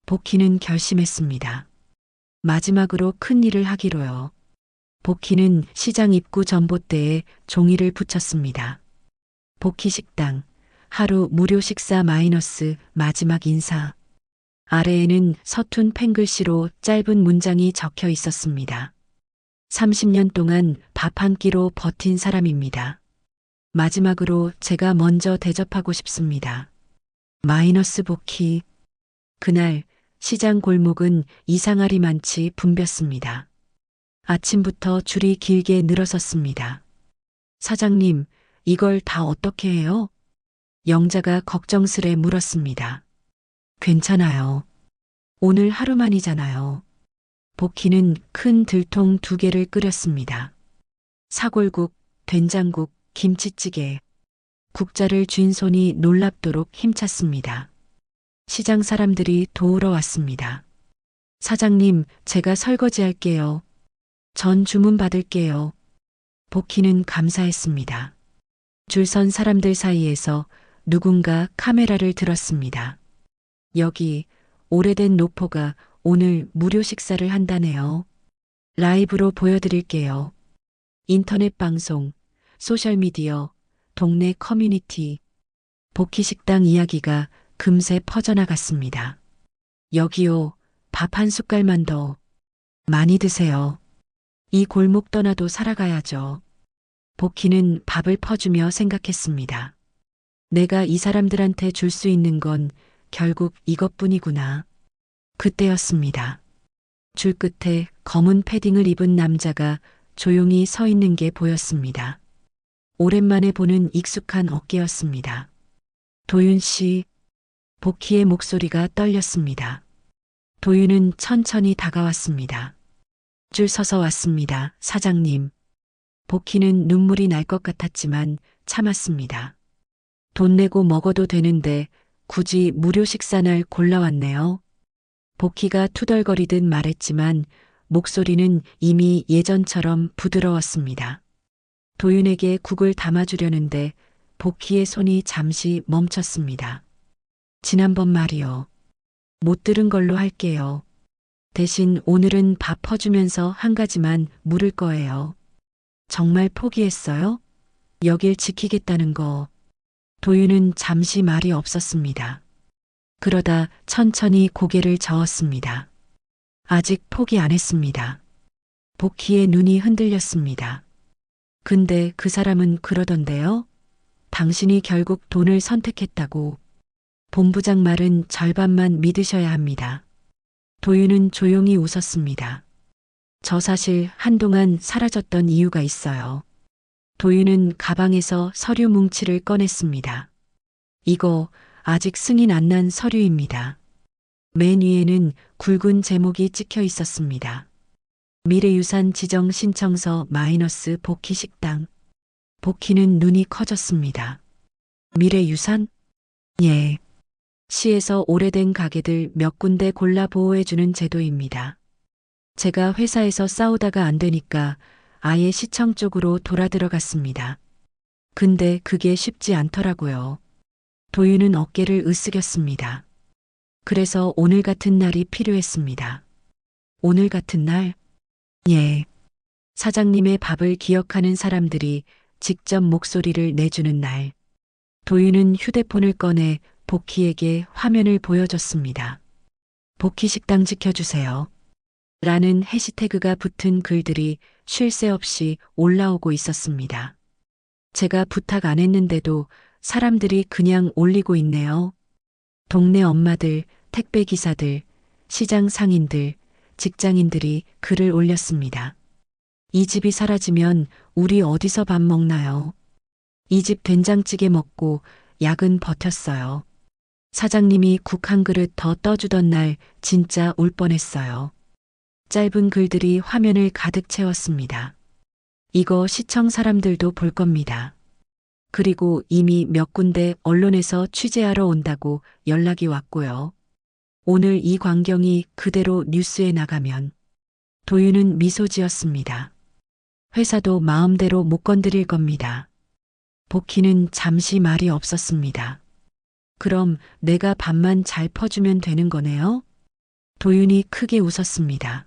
복희는 결심했습니다. 마지막으로 큰 일을 하기로요. 복희는 시장 입구 전봇대에 종이를 붙였습니다. 복희 식당, 하루 무료 식사 마이너스 마지막 인사. 아래에는 서툰 펜글씨로 짧은 문장이 적혀 있었습니다. 30년 동안 밥 한 끼로 버틴 사람입니다. 마지막으로 제가 먼저 대접하고 싶습니다. 마이너스 복희. 그날 시장 골목은 이상하리만치 붐볐습니다. 아침부터 줄이 길게 늘어섰습니다. 사장님, 이걸 다 어떻게 해요? 영자가 걱정스레 물었습니다. 괜찮아요. 오늘 하루만이잖아요. 복희는 큰 들통 2개를 끓였습니다. 사골국, 된장국, 김치찌개. 국자를 쥔 손이 놀랍도록 힘찼습니다. 시장 사람들이 도우러 왔습니다. 사장님, 제가 설거지할게요. 전 주문 받을게요. 복희는 감사했습니다. 줄선 사람들 사이에서 누군가 카메라를 들었습니다. 여기 오래된 노포가 오늘 무료 식사를 한다네요. 라이브로 보여드릴게요. 인터넷 방송, 소셜미디어, 동네 커뮤니티. 복희 식당 이야기가 금세 퍼져나갔습니다. 여기요, 밥 한 숟갈만 더. 많이 드세요. 이 골목 떠나도 살아가야죠. 복희는 밥을 퍼주며 생각했습니다. 내가 이 사람들한테 줄 수 있는 건 결국 이것뿐이구나. 그때였습니다. 줄 끝에 검은 패딩을 입은 남자가 조용히 서 있는 게 보였습니다. 오랜만에 보는 익숙한 어깨였습니다. 도윤 씨. 복희의 목소리가 떨렸습니다. 도윤은 천천히 다가왔습니다. 줄 서서 왔습니다, 사장님. 복희는 눈물이 날 것 같았지만 참았습니다. 돈 내고 먹어도 되는데 굳이 무료 식사날 골라왔네요. 복희가 투덜거리듯 말했지만 목소리는 이미 예전처럼 부드러웠습니다. 도윤에게 국을 담아주려는데 복희의 손이 잠시 멈췄습니다. 지난번 말이요. 못 들은 걸로 할게요. 대신 오늘은 밥 퍼주면서 한 가지만 물을 거예요. 정말 포기했어요? 여길 지키겠다는 거. 도윤은 잠시 말이 없었습니다. 그러다 천천히 고개를 저었습니다. 아직 포기 안 했습니다. 복희의 눈이 흔들렸습니다. 근데 그 사람은 그러던데요? 당신이 결국 돈을 선택했다고. 본부장 말은 절반만 믿으셔야 합니다. 도윤은 조용히 웃었습니다. 저 사실 한동안 사라졌던 이유가 있어요. 도윤은 가방에서 서류 뭉치를 꺼냈습니다. 이거 아직 승인 안 난 서류입니다. 맨 위에는 굵은 제목이 찍혀 있었습니다. 미래유산 지정 신청서 마이너스 복희 식당. 복희는 눈이 커졌습니다. 미래유산? 예. 시에서 오래된 가게들 몇 군데 골라 보호해주는 제도입니다. 제가 회사에서 싸우다가 안 되니까 아예 시청 쪽으로 돌아 들어갔습니다. 근데 그게 쉽지 않더라고요. 도윤은 어깨를 으쓱였습니다. 그래서 오늘 같은 날이 필요했습니다. 오늘 같은 날? 예. 사장님의 밥을 기억하는 사람들이 직접 목소리를 내주는 날. 도윤은 휴대폰을 꺼내 복희에게 화면을 보여줬습니다. 복희 식당 지켜주세요. 라는 해시태그가 붙은 글들이 쉴 새 없이 올라오고 있었습니다. 제가 부탁 안 했는데도 사람들이 그냥 올리고 있네요. 동네 엄마들, 택배 기사들, 시장 상인들, 직장인들이 글을 올렸습니다. 이 집이 사라지면 우리 어디서 밥 먹나요? 이 집 된장찌개 먹고 약은 버텼어요. 사장님이 국 한 그릇 더 떠주던 날 진짜 울 뻔했어요. 짧은 글들이 화면을 가득 채웠습니다. 이거 시청 사람들도 볼 겁니다. 그리고 이미 몇 군데 언론에서 취재하러 온다고 연락이 왔고요. 오늘 이 광경이 그대로 뉴스에 나가면. 도윤은 미소 지었습니다. 회사도 마음대로 못 건드릴 겁니다. 복희는 잠시 말이 없었습니다. 그럼 내가 밥만 잘 퍼주면 되는 거네요? 도윤이 크게 웃었습니다.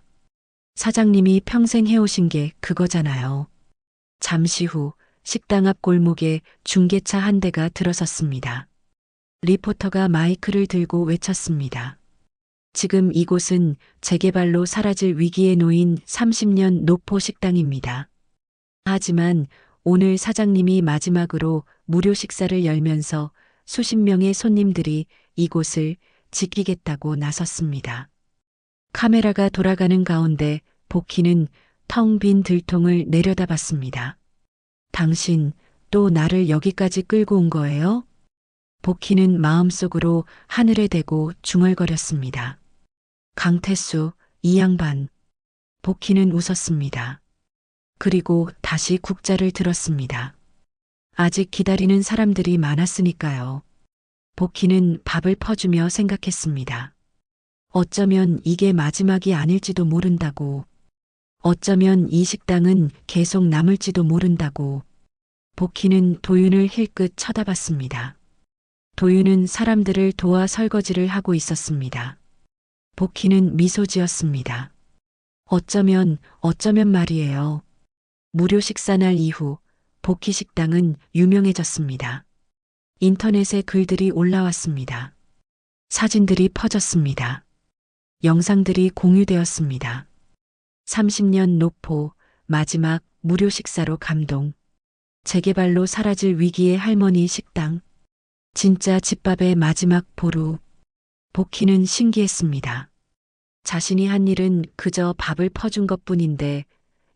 사장님이 평생 해오신 게 그거잖아요. 잠시 후 식당 앞 골목에 중계차 한 대가 들어섰습니다. 리포터가 마이크를 들고 외쳤습니다. 지금 이곳은 재개발로 사라질 위기에 놓인 30년 노포 식당입니다. 하지만 오늘 사장님이 마지막으로 무료 식사를 열면서 수십 명의 손님들이 이곳을 지키겠다고 나섰습니다. 카메라가 돌아가는 가운데 복희는 텅 빈 들통을 내려다봤습니다. 당신 또 나를 여기까지 끌고 온 거예요? 복희는 마음속으로 하늘에 대고 중얼거렸습니다. 강태수, 이 양반. 복희는 웃었습니다. 그리고 다시 국자를 들었습니다. 아직 기다리는 사람들이 많았으니까요. 복희는 밥을 퍼주며 생각했습니다. 어쩌면 이게 마지막이 아닐지도 모른다고. 어쩌면 이 식당은 계속 남을지도 모른다고. 복희는 도윤을 힐끗 쳐다봤습니다. 도윤은 사람들을 도와 설거지를 하고 있었습니다. 복희는 미소 지었습니다. 어쩌면 말이에요. 무료 식사날 이후 복희 식당은 유명해졌습니다. 인터넷에 글들이 올라왔습니다. 사진들이 퍼졌습니다. 영상들이 공유되었습니다. 30년 노포, 마지막 무료 식사로 감동. 재개발로 사라질 위기의 할머니 식당. 진짜 집밥의 마지막 보루. 복희는 신기했습니다. 자신이 한 일은 그저 밥을 퍼준 것뿐인데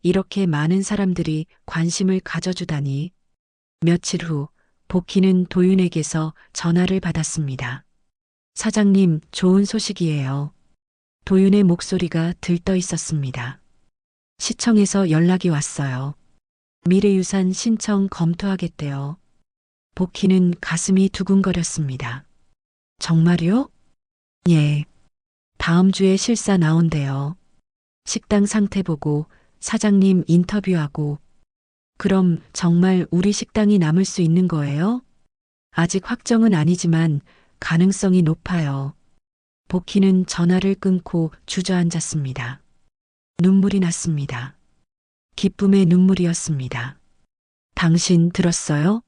이렇게 많은 사람들이 관심을 가져주다니. 며칠 후 복희는 도윤에게서 전화를 받았습니다. 사장님, 좋은 소식이에요. 도윤의 목소리가 들떠 있었습니다. 시청에서 연락이 왔어요. 미래유산 신청 검토하겠대요. 복희는 가슴이 두근거렸습니다. 정말요? 예. 다음 주에 실사 나온대요. 식당 상태 보고 사장님 인터뷰하고. 그럼 정말 우리 식당이 남을 수 있는 거예요? 아직 확정은 아니지만 가능성이 높아요. 복희는 전화를 끊고 주저앉았습니다. 눈물이 났습니다. 기쁨의 눈물이었습니다. 당신 들었어요?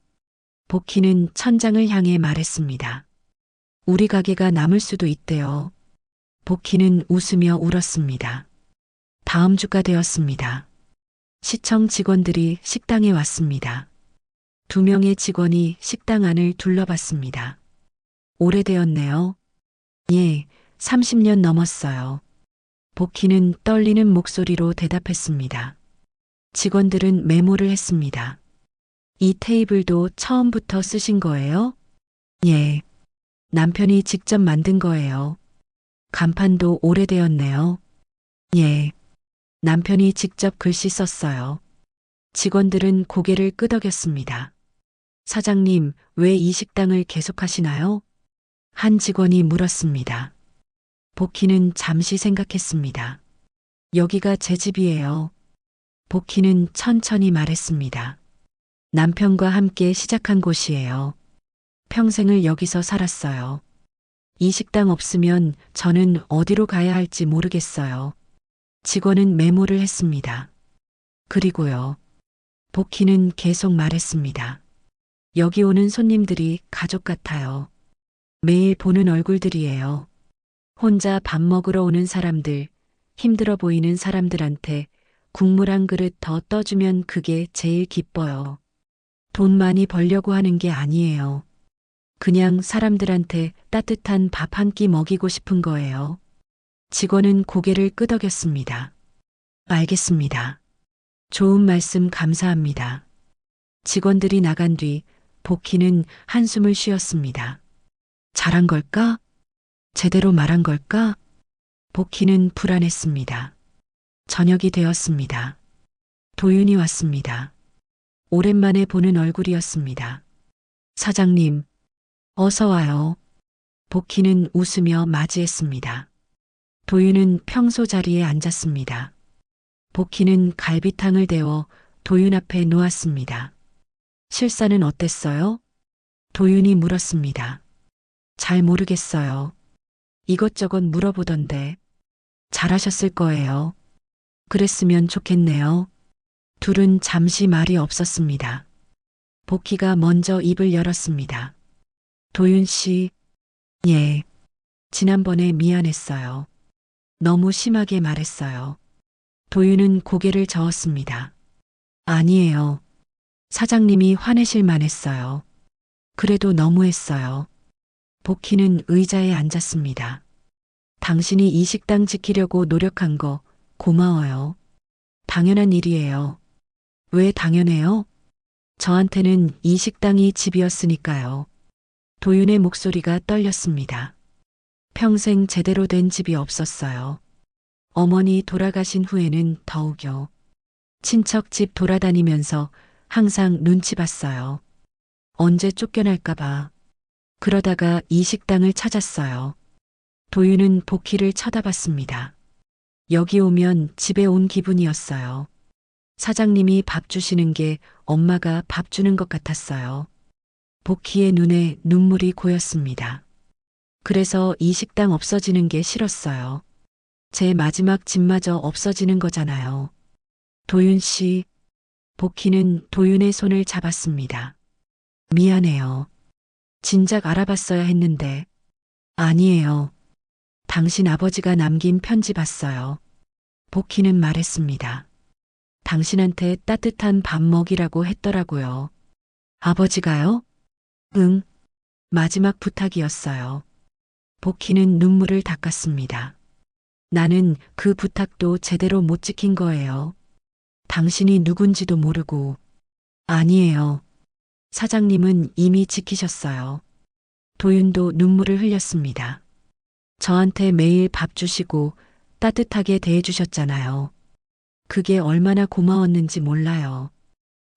복희는 천장을 향해 말했습니다. 우리 가게가 남을 수도 있대요. 복희는 웃으며 울었습니다. 다음 주가 되었습니다. 시청 직원들이 식당에 왔습니다. 2명의 직원이 식당 안을 둘러봤습니다. 오래되었네요. 예, 30년 넘었어요. 복희는 떨리는 목소리로 대답했습니다. 직원들은 메모를 했습니다. 이 테이블도 처음부터 쓰신 거예요? 예. 남편이 직접 만든 거예요. 간판도 오래되었네요. 예. 남편이 직접 글씨 썼어요. 직원들은 고개를 끄덕였습니다. 사장님, 왜 이 식당을 계속하시나요? 한 직원이 물었습니다. 복희는 잠시 생각했습니다. 여기가 제 집이에요. 복희는 천천히 말했습니다. 남편과 함께 시작한 곳이에요. 평생을 여기서 살았어요. 이 식당 없으면 저는 어디로 가야 할지 모르겠어요. 직원은 메모를 했습니다. 그리고요. 복희는 계속 말했습니다. 여기 오는 손님들이 가족 같아요. 매일 보는 얼굴들이에요. 혼자 밥 먹으러 오는 사람들, 힘들어 보이는 사람들한테 국물 한 그릇 더 떠주면 그게 제일 기뻐요. 돈 많이 벌려고 하는 게 아니에요. 그냥 사람들한테 따뜻한 밥 한 끼 먹이고 싶은 거예요. 직원은 고개를 끄덕였습니다. 알겠습니다. 좋은 말씀 감사합니다. 직원들이 나간 뒤 복희는 한숨을 쉬었습니다. 잘한 걸까? 제대로 말한 걸까? 복희는 불안했습니다. 저녁이 되었습니다. 도윤이 왔습니다. 오랜만에 보는 얼굴이었습니다. 사장님, 어서 와요. 복희는 웃으며 맞이했습니다. 도윤은 평소 자리에 앉았습니다. 복희는 갈비탕을 데워 도윤 앞에 놓았습니다. 실사는 어땠어요? 도윤이 물었습니다. 잘 모르겠어요. 이것저것 물어보던데. 잘하셨을 거예요. 그랬으면 좋겠네요. 둘은 잠시 말이 없었습니다. 복희가 먼저 입을 열었습니다. 도윤 씨, 예. 지난번에 미안했어요. 너무 심하게 말했어요. 도윤은 고개를 저었습니다. 아니에요. 사장님이 화내실 만했어요. 그래도 너무했어요. 복희는 의자에 앉았습니다. 당신이 이 식당 지키려고 노력한 거 고마워요. 당연한 일이에요. 왜 당연해요? 저한테는 이 식당이 집이었으니까요. 도윤의 목소리가 떨렸습니다. 평생 제대로 된 집이 없었어요. 어머니 돌아가신 후에는 더욱요. 친척 집 돌아다니면서 항상 눈치 봤어요. 언제 쫓겨날까봐. 그러다가 이 식당을 찾았어요. 도윤은 복희를 쳐다봤습니다. 여기 오면 집에 온 기분이었어요. 사장님이 밥 주시는 게 엄마가 밥 주는 것 같았어요. 복희의 눈에 눈물이 고였습니다. 그래서 이 식당 없어지는 게 싫었어요. 제 마지막 집마저 없어지는 거잖아요. 도윤 씨, 복희는 도윤의 손을 잡았습니다. 미안해요. 진작 알아봤어야 했는데. 아니에요. 당신 아버지가 남긴 편지 봤어요. 복희는 말했습니다. 당신한테 따뜻한 밥 먹이라고 했더라고요. 아버지가요? 응. 마지막 부탁이었어요. 복희는 눈물을 닦았습니다. 나는 그 부탁도 제대로 못 지킨 거예요. 당신이 누군지도 모르고. 아니에요. 사장님은 이미 지키셨어요. 도윤도 눈물을 흘렸습니다. 저한테 매일 밥 주시고 따뜻하게 대해주셨잖아요. 그게 얼마나 고마웠는지 몰라요.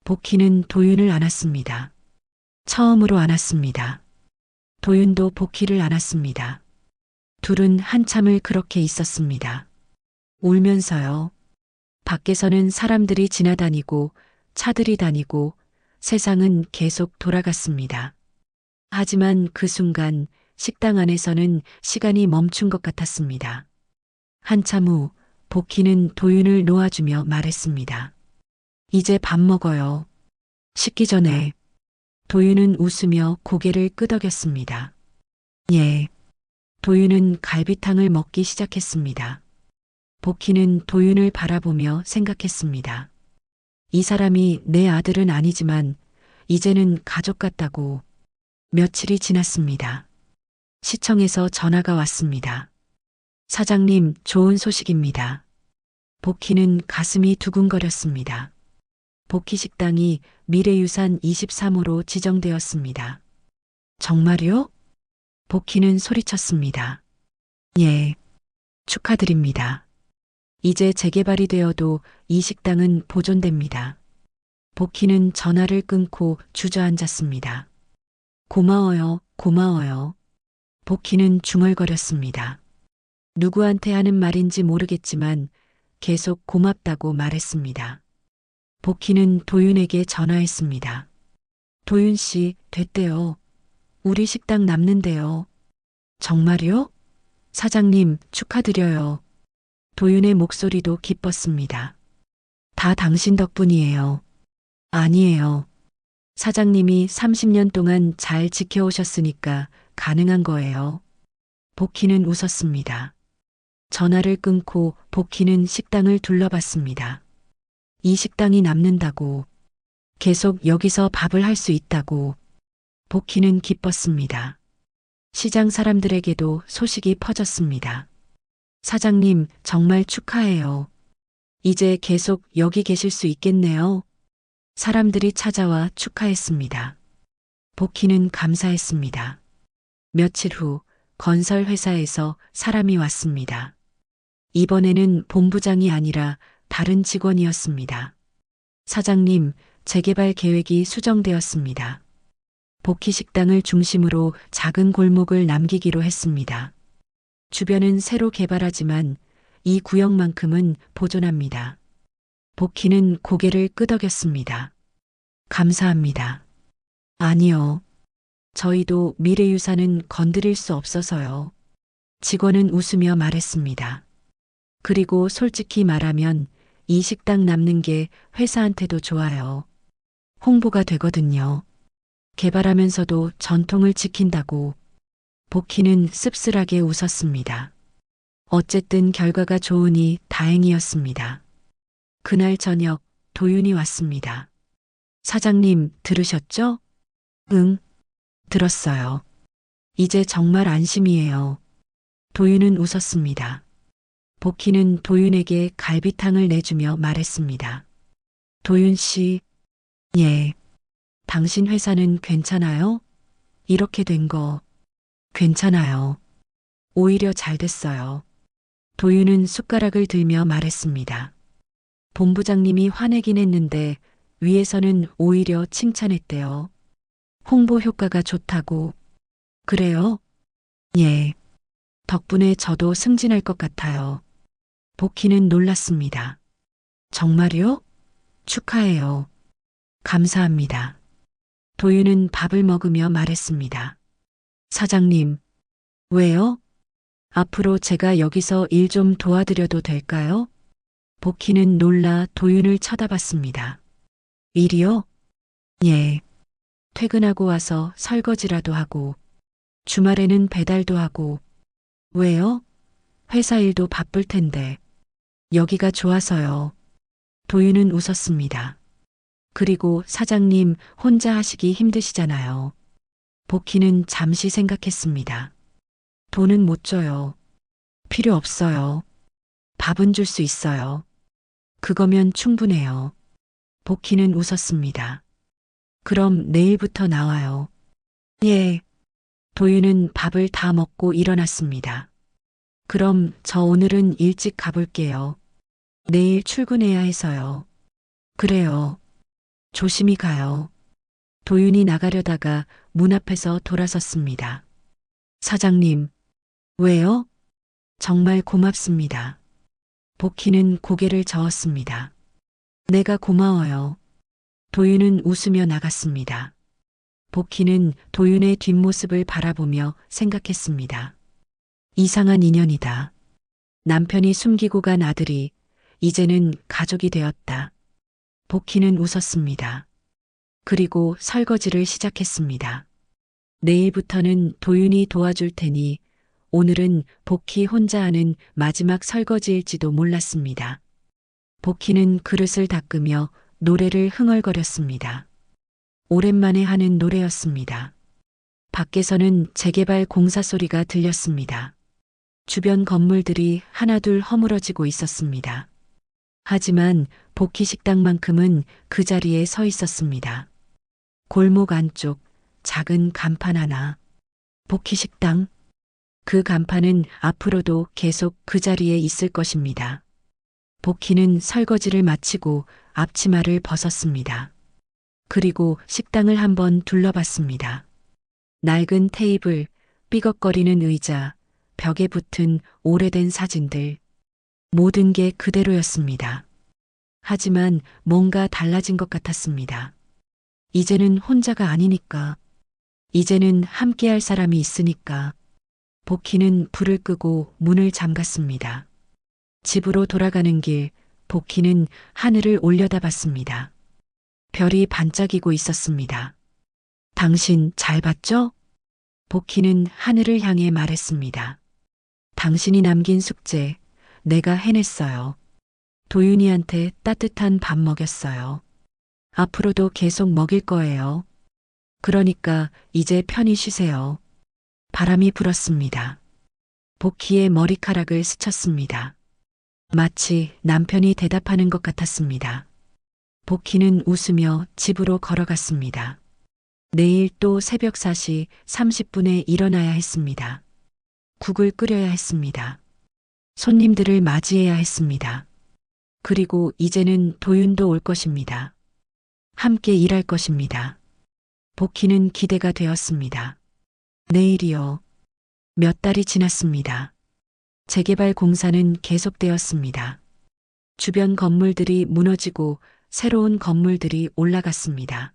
복희는 도윤을 안았습니다. 처음으로 안았습니다. 도윤도 복희를 안았습니다. 둘은 한참을 그렇게 있었습니다. 울면서요. 밖에서는 사람들이 지나다니고 차들이 다니고 세상은 계속 돌아갔습니다. 하지만 그 순간 식당 안에서는 시간이 멈춘 것 같았습니다. 한참 후 복희는 도윤을 놓아주며 말했습니다. 이제 밥 먹어요. 식기 전에. 도윤은 웃으며 고개를 끄덕였습니다. 예. 도윤은 갈비탕을 먹기 시작했습니다. 복희는 도윤을 바라보며 생각했습니다. 이 사람이 내 아들은 아니지만 이제는 가족 같다고. 며칠이 지났습니다. 시청에서 전화가 왔습니다. 사장님, 좋은 소식입니다. 복희는 가슴이 두근거렸습니다. 복희 식당이 미래유산 23호로 지정되었습니다. 정말요? 복희는 소리쳤습니다. 예, 축하드립니다. 이제 재개발이 되어도 이 식당은 보존됩니다. 복희는 전화를 끊고 주저앉았습니다. 고마워요, 고마워요. 복희는 중얼거렸습니다. 누구한테 하는 말인지 모르겠지만 계속 고맙다고 말했습니다. 복희는 도윤에게 전화했습니다. 도윤 씨, 됐대요. 우리 식당 남는데요. 정말요? 사장님, 축하드려요. 도윤의 목소리도 기뻤습니다. 다 당신 덕분이에요. 아니에요. 사장님이 30년 동안 잘 지켜오셨으니까 가능한 거예요. 복희는 웃었습니다. 전화를 끊고 복희는 식당을 둘러봤습니다. 이 식당이 남는다고, 계속 여기서 밥을 할 수 있다고, 복희는 기뻤습니다. 시장 사람들에게도 소식이 퍼졌습니다. 사장님, 정말 축하해요. 이제 계속 여기 계실 수 있겠네요. 사람들이 찾아와 축하했습니다. 복희는 감사했습니다. 며칠 후 건설 회사에서 사람이 왔습니다. 이번에는 본부장이 아니라 다른 직원이었습니다. 사장님, 재개발 계획이 수정되었습니다. 복희 식당을 중심으로 작은 골목을 남기기로 했습니다. 주변은 새로 개발하지만 이 구역만큼은 보존합니다. 복희는 고개를 끄덕였습니다. 감사합니다. 아니요. 저희도 미래유산은 건드릴 수 없어서요. 직원은 웃으며 말했습니다. 그리고 솔직히 말하면 이 식당 남는 게 회사한테도 좋아요. 홍보가 되거든요. 개발하면서도 전통을 지킨다고. 복희는 씁쓸하게 웃었습니다. 어쨌든 결과가 좋으니 다행이었습니다. 그날 저녁 도윤이 왔습니다. 사장님, 들으셨죠? 응, 들었어요. 이제 정말 안심이에요. 도윤은 웃었습니다. 복희는 도윤에게 갈비탕을 내주며 말했습니다. 도윤 씨, 예. 당신 회사는 괜찮아요? 이렇게 된 거 괜찮아요. 오히려 잘 됐어요. 도윤은 숟가락을 들며 말했습니다. 본부장님이 화내긴 했는데 위에서는 오히려 칭찬했대요. 홍보 효과가 좋다고. 그래요? 예. 덕분에 저도 승진할 것 같아요. 복희는 놀랐습니다. 정말요? 축하해요. 감사합니다. 도윤은 밥을 먹으며 말했습니다. 사장님, 왜요? 앞으로 제가 여기서 일 좀 도와드려도 될까요? 복희는 놀라 도윤을 쳐다봤습니다. 일이요? 예. 퇴근하고 와서 설거지라도 하고, 주말에는 배달도 하고. 왜요? 회사 일도 바쁠 텐데. 여기가 좋아서요. 도윤은 웃었습니다. 그리고 사장님 혼자 하시기 힘드시잖아요. 복희는 잠시 생각했습니다. 돈은 못 줘요. 필요 없어요. 밥은 줄 수 있어요. 그거면 충분해요. 복희는 웃었습니다. 그럼 내일부터 나와요. 예. 도윤은 밥을 다 먹고 일어났습니다. 그럼 저 오늘은 일찍 가볼게요. 내일 출근해야 해서요. 그래요. 조심히 가요. 도윤이 나가려다가 문 앞에서 돌아섰습니다. 사장님, 왜요? 정말 고맙습니다. 복희는 고개를 저었습니다. 내가 고마워요. 도윤은 웃으며 나갔습니다. 복희는 도윤의 뒷모습을 바라보며 생각했습니다. 이상한 인연이다. 남편이 숨기고 간 아들이 이제는 가족이 되었다. 복희는 웃었습니다. 그리고 설거지를 시작했습니다. 내일부터는 도윤이 도와줄 테니 오늘은 복희 혼자 하는 마지막 설거지일지도 몰랐습니다. 복희는 그릇을 닦으며 노래를 흥얼거렸습니다. 오랜만에 하는 노래였습니다. 밖에서는 재개발 공사 소리가 들렸습니다. 주변 건물들이 하나둘 허물어지고 있었습니다. 하지만 복희 식당만큼은 그 자리에 서 있었습니다. 골목 안쪽 작은 간판 하나. 복희 식당. 그 간판은 앞으로도 계속 그 자리에 있을 것입니다. 복희는 설거지를 마치고 앞치마를 벗었습니다. 그리고 식당을 한번 둘러봤습니다. 낡은 테이블, 삐걱거리는 의자, 벽에 붙은 오래된 사진들. 모든 게 그대로였습니다. 하지만 뭔가 달라진 것 같았습니다. 이제는 혼자가 아니니까. 이제는 함께할 사람이 있으니까. 복희는 불을 끄고 문을 잠갔습니다. 집으로 돌아가는 길, 복희는 하늘을 올려다봤습니다. 별이 반짝이고 있었습니다. 당신 잘 봤죠? 복희는 하늘을 향해 말했습니다. 당신이 남긴 숙제, 내가 해냈어요. 도윤이한테 따뜻한 밥 먹였어요. 앞으로도 계속 먹일 거예요. 그러니까 이제 편히 쉬세요. 바람이 불었습니다. 복희의 머리카락을 스쳤습니다. 마치 남편이 대답하는 것 같았습니다. 복희는 웃으며 집으로 걸어갔습니다. 내일 또 새벽 4시 30분에 일어나야 했습니다. 국을 끓여야 했습니다. 손님들을 맞이해야 했습니다. 그리고 이제는 도윤도 올 것입니다. 함께 일할 것입니다. 복희는 기대가 되었습니다. 내일이요. 몇 달이 지났습니다. 재개발 공사는 계속되었습니다. 주변 건물들이 무너지고 새로운 건물들이 올라갔습니다.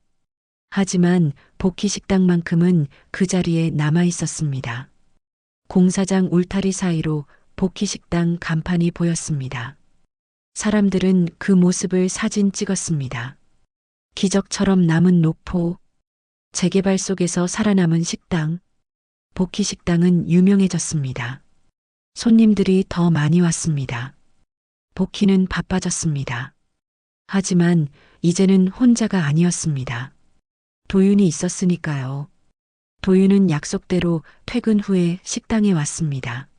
하지만 복희 식당만큼은 그 자리에 남아 있었습니다. 공사장 울타리 사이로 복희 식당 간판이 보였습니다. 사람들은 그 모습을 사진 찍었습니다. 기적처럼 남은 노포, 재개발 속에서 살아남은 식당, 복희 식당은 유명해졌습니다. 손님들이 더 많이 왔습니다. 복희는 바빠졌습니다. 하지만 이제는 혼자가 아니었습니다. 도윤이 있었으니까요. 도윤은 약속대로 퇴근 후에 식당에 왔습니다.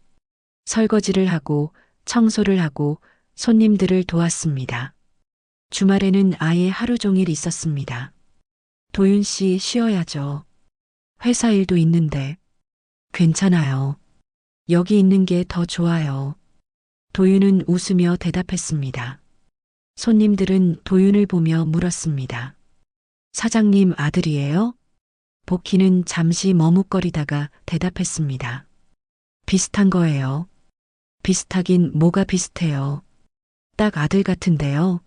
설거지를 하고 청소를 하고 손님들을 도왔습니다. 주말에는 아예 하루 종일 있었습니다. 도윤 씨 쉬어야죠. 회사 일도 있는데. 괜찮아요. 여기 있는 게 더 좋아요. 도윤은 웃으며 대답했습니다. 손님들은 도윤을 보며 물었습니다. 사장님 아들이에요? 복희는 잠시 머뭇거리다가 대답했습니다. 비슷한 거예요. 비슷하긴 뭐가 비슷해요. 딱 아들 같은데요.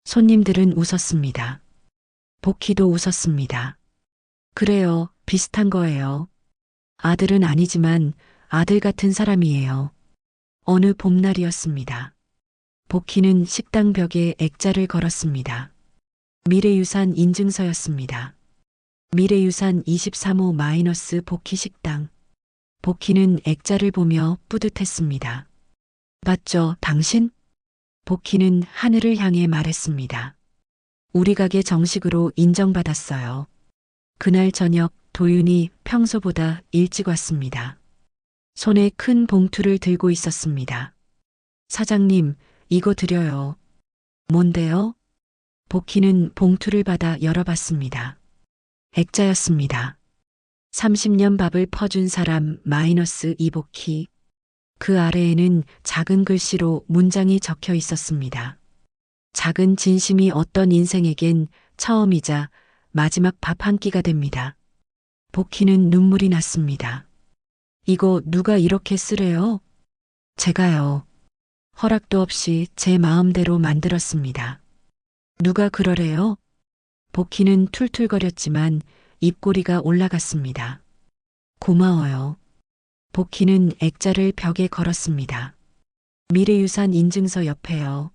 손님들은 웃었습니다. 복희도 웃었습니다. 그래요, 비슷한 거예요. 아들은 아니지만 아들 같은 사람이에요. 어느 봄날이었습니다. 복희는 식당 벽에 액자를 걸었습니다. 미래유산 인증서였습니다. 미래유산 23호- 복희 식당. 복희는 액자를 보며 뿌듯했습니다. 맞죠, 당신? 복희는 하늘을 향해 말했습니다. 우리 가게 정식으로 인정받았어요. 그날 저녁 도윤이 평소보다 일찍 왔습니다. 손에 큰 봉투를 들고 있었습니다. 사장님, 이거 드려요. 뭔데요? 복희는 봉투를 받아 열어봤습니다. 액자였습니다. 30년 밥을 퍼준 사람 이복희. 그 아래에는 작은 글씨로 문장이 적혀 있었습니다. 작은 진심이 어떤 인생에겐 처음이자 마지막 밥 한 끼가 됩니다. 복희는 눈물이 났습니다. 이거 누가 이렇게 쓰래요? 제가요. 허락도 없이 제 마음대로 만들었습니다. 누가 그러래요? 복희는 툴툴거렸지만 입꼬리가 올라갔습니다. 고마워요. 복희는 액자를 벽에 걸었습니다. 미래유산 인증서 옆에요.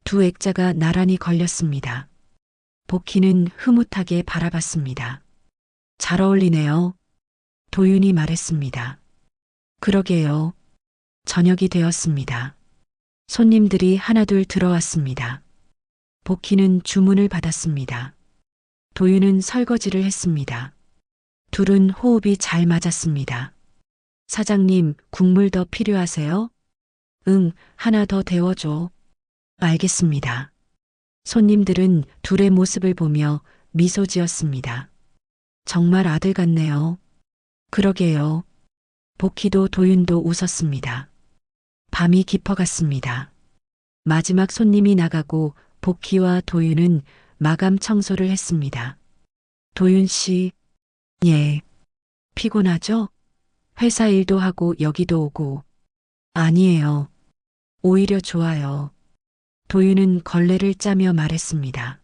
두 액자가 나란히 걸렸습니다. 복희는 흐뭇하게 바라봤습니다. 잘 어울리네요. 도윤이 말했습니다. 그러게요. 저녁이 되었습니다. 손님들이 하나둘 들어왔습니다. 복희는 주문을 받았습니다. 도윤은 설거지를 했습니다. 둘은 호흡이 잘 맞았습니다. 사장님, 국물 더 필요하세요? 응, 하나 더 데워줘. 알겠습니다. 손님들은 둘의 모습을 보며 미소 지었습니다. 정말 아들 같네요. 그러게요. 복희도 도윤도 웃었습니다. 밤이 깊어갔습니다. 마지막 손님이 나가고 복희와 도윤은 마감 청소를 했습니다. 도윤 씨, 예. 피곤하죠? 회사 일도 하고 여기도 오고. 아니에요. 오히려 좋아요. 도윤은 걸레를 짜며 말했습니다.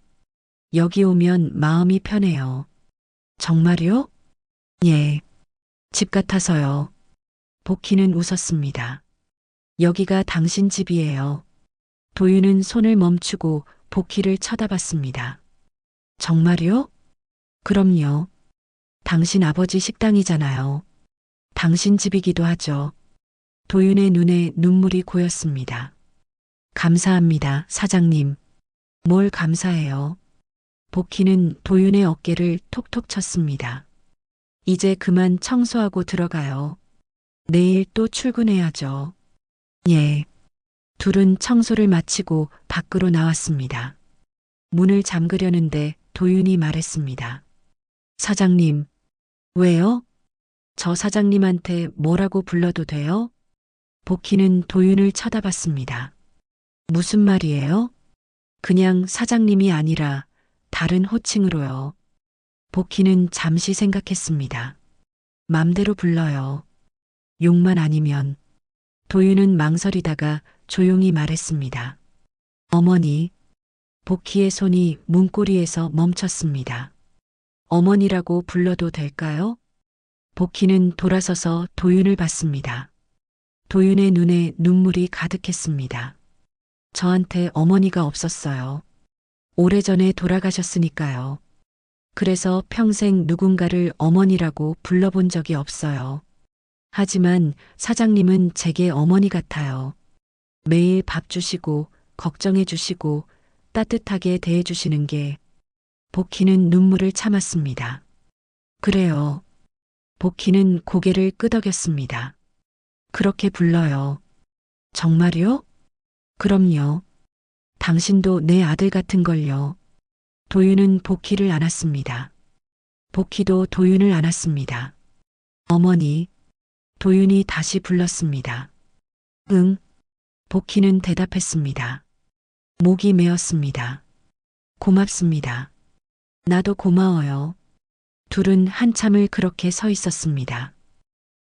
여기 오면 마음이 편해요. 정말요? 예. 집 같아서요. 복희는 웃었습니다. 여기가 당신 집이에요. 도윤은 손을 멈추고 복희를 쳐다봤습니다. 정말요? 그럼요. 당신 아버지 식당이잖아요. 당신 집이기도 하죠. 도윤의 눈에 눈물이 고였습니다. 감사합니다, 사장님. 뭘 감사해요. 복희는 도윤의 어깨를 톡톡 쳤습니다. 이제 그만 청소하고 들어가요. 내일 또 출근해야죠. 예. 둘은 청소를 마치고 밖으로 나왔습니다. 문을 잠그려는데 도윤이 말했습니다. 사장님, 왜요? 저 사장님한테 뭐라고 불러도 돼요? 복희는 도윤을 쳐다봤습니다. 무슨 말이에요? 그냥 사장님이 아니라 다른 호칭으로요. 복희는 잠시 생각했습니다. 맘대로 불러요. 욕만 아니면. 도윤은 망설이다가 조용히 말했습니다. 어머니. 복희의 손이 문고리에서 멈췄습니다. 어머니라고 불러도 될까요? 복희는 돌아서서 도윤을 봤습니다. 도윤의 눈에 눈물이 가득했습니다. 저한테 어머니가 없었어요. 오래전에 돌아가셨으니까요. 그래서 평생 누군가를 어머니라고 불러본 적이 없어요. 하지만 사장님은 제게 어머니 같아요. 매일 밥 주시고 걱정해 주시고 따뜻하게 대해 주시는 게. 복희는 눈물을 참았습니다. 그래요. 복희는 고개를 끄덕였습니다. 그렇게 불러요. 정말요? 그럼요. 당신도 내 아들 같은 걸요. 도윤은 복희를 안았습니다. 복희도 도윤을 안았습니다. 어머니. 도윤이 다시 불렀습니다. 응. 복희는 대답했습니다. 목이 메었습니다. 고맙습니다. 나도 고마워요. 둘은 한참을 그렇게 서 있었습니다.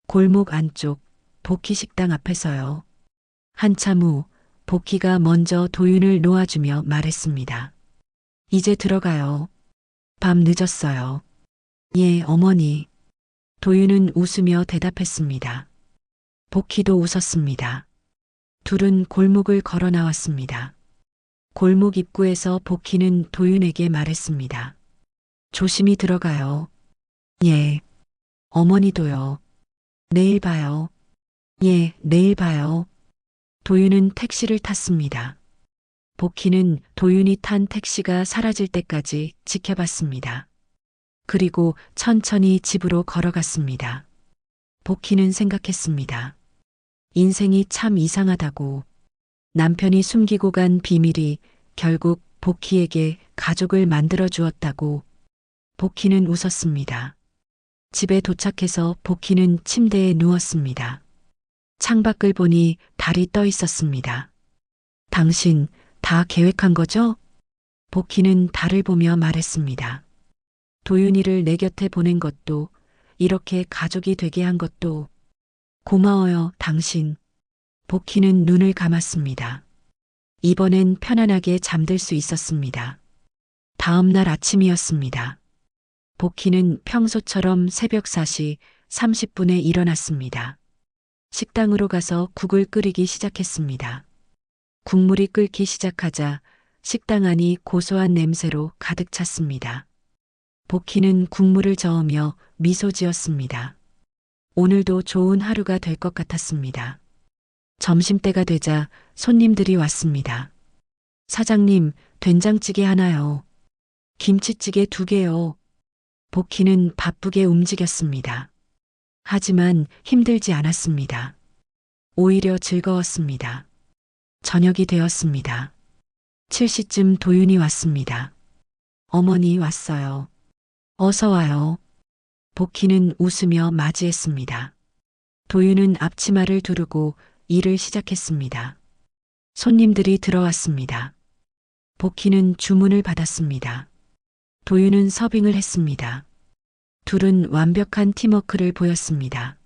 골목 안쪽 복희 식당 앞에서요. 한참 후 복희가 먼저 도윤을 놓아주며 말했습니다. 이제 들어가요. 밤 늦었어요. 예, 어머니. 도윤은 웃으며 대답했습니다. 복희도 웃었습니다. 둘은 골목을 걸어 나왔습니다. 골목 입구에서 복희는 도윤에게 말했습니다. 조심히 들어가요. 예. 어머니도요. 내일 봐요. 예, 내일 봐요. 도윤은 택시를 탔습니다. 복희는 도윤이 탄 택시가 사라질 때까지 지켜봤습니다. 그리고 천천히 집으로 걸어갔습니다. 복희는 생각했습니다. 인생이 참 이상하다고. 남편이 숨기고 간 비밀이 결국 복희에게 가족을 만들어 주었다고. 복희는 웃었습니다. 집에 도착해서 복희는 침대에 누웠습니다. 창밖을 보니 달이 떠 있었습니다. 당신 다 계획한 거죠? 복희는 달을 보며 말했습니다. 도윤이를 내 곁에 보낸 것도, 이렇게 가족이 되게 한 것도. 고마워요, 당신. 복희는 눈을 감았습니다. 이번엔 편안하게 잠들 수 있었습니다. 다음 날 아침이었습니다. 복희는 평소처럼 새벽 4시 30분에 일어났습니다. 식당으로 가서 국을 끓이기 시작했습니다. 국물이 끓기 시작하자 식당 안이 고소한 냄새로 가득 찼습니다. 복희는 국물을 저으며 미소 지었습니다. 오늘도 좋은 하루가 될 것 같았습니다. 점심때가 되자 손님들이 왔습니다. 사장님, 된장찌개 하나요. 김치찌개 2개요. 복희는 바쁘게 움직였습니다. 하지만 힘들지 않았습니다. 오히려 즐거웠습니다. 저녁이 되었습니다. 7시쯤 도윤이 왔습니다. 어머니 왔어요. 어서 와요. 복희는 웃으며 맞이했습니다. 도윤은 앞치마를 두르고 일을 시작했습니다. 손님들이 들어왔습니다. 복희는 주문을 받았습니다. 도윤은 서빙을 했습니다. 둘은 완벽한 팀워크를 보였습니다.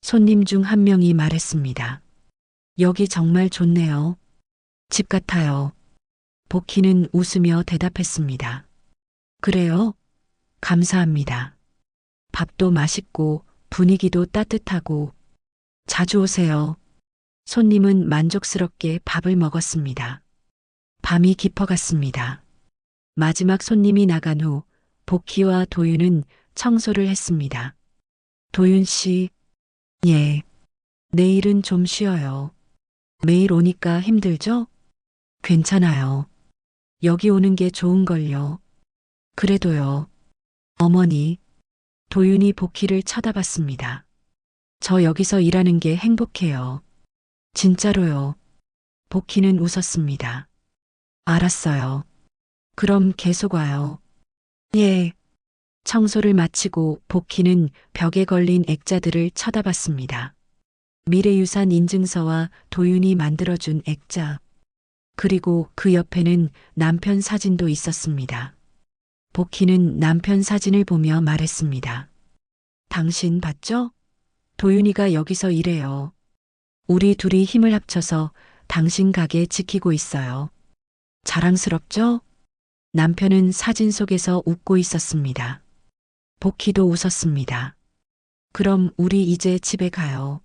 손님 중 한 명이 말했습니다. 여기 정말 좋네요. 집 같아요. 복희는 웃으며 대답했습니다. 그래요? 감사합니다. 밥도 맛있고 분위기도 따뜻하고 자주 오세요. 손님은 만족스럽게 밥을 먹었습니다. 밤이 깊어갔습니다. 마지막 손님이 나간 후 복희와 도윤은 청소를 했습니다. 도윤 씨, 예. 내일은 좀 쉬어요. 매일 오니까 힘들죠? 괜찮아요. 여기 오는 게 좋은걸요. 그래도요. 어머니, 도윤이 복희를 쳐다봤습니다. 저 여기서 일하는 게 행복해요. 진짜로요. 복희는 웃었습니다. 알았어요. 그럼 계속 와요. 예. 청소를 마치고 복희는 벽에 걸린 액자들을 쳐다봤습니다. 미래유산 인증서와 도윤이 만들어준 액자. 그리고 그 옆에는 남편 사진도 있었습니다. 복희는 남편 사진을 보며 말했습니다. 당신 봤죠? 도윤이가 여기서 일해요. 우리 둘이 힘을 합쳐서 당신 가게 지키고 있어요. 자랑스럽죠? 남편은 사진 속에서 웃고 있었습니다. 복희도 웃었습니다. 그럼 우리 이제 집에 가요.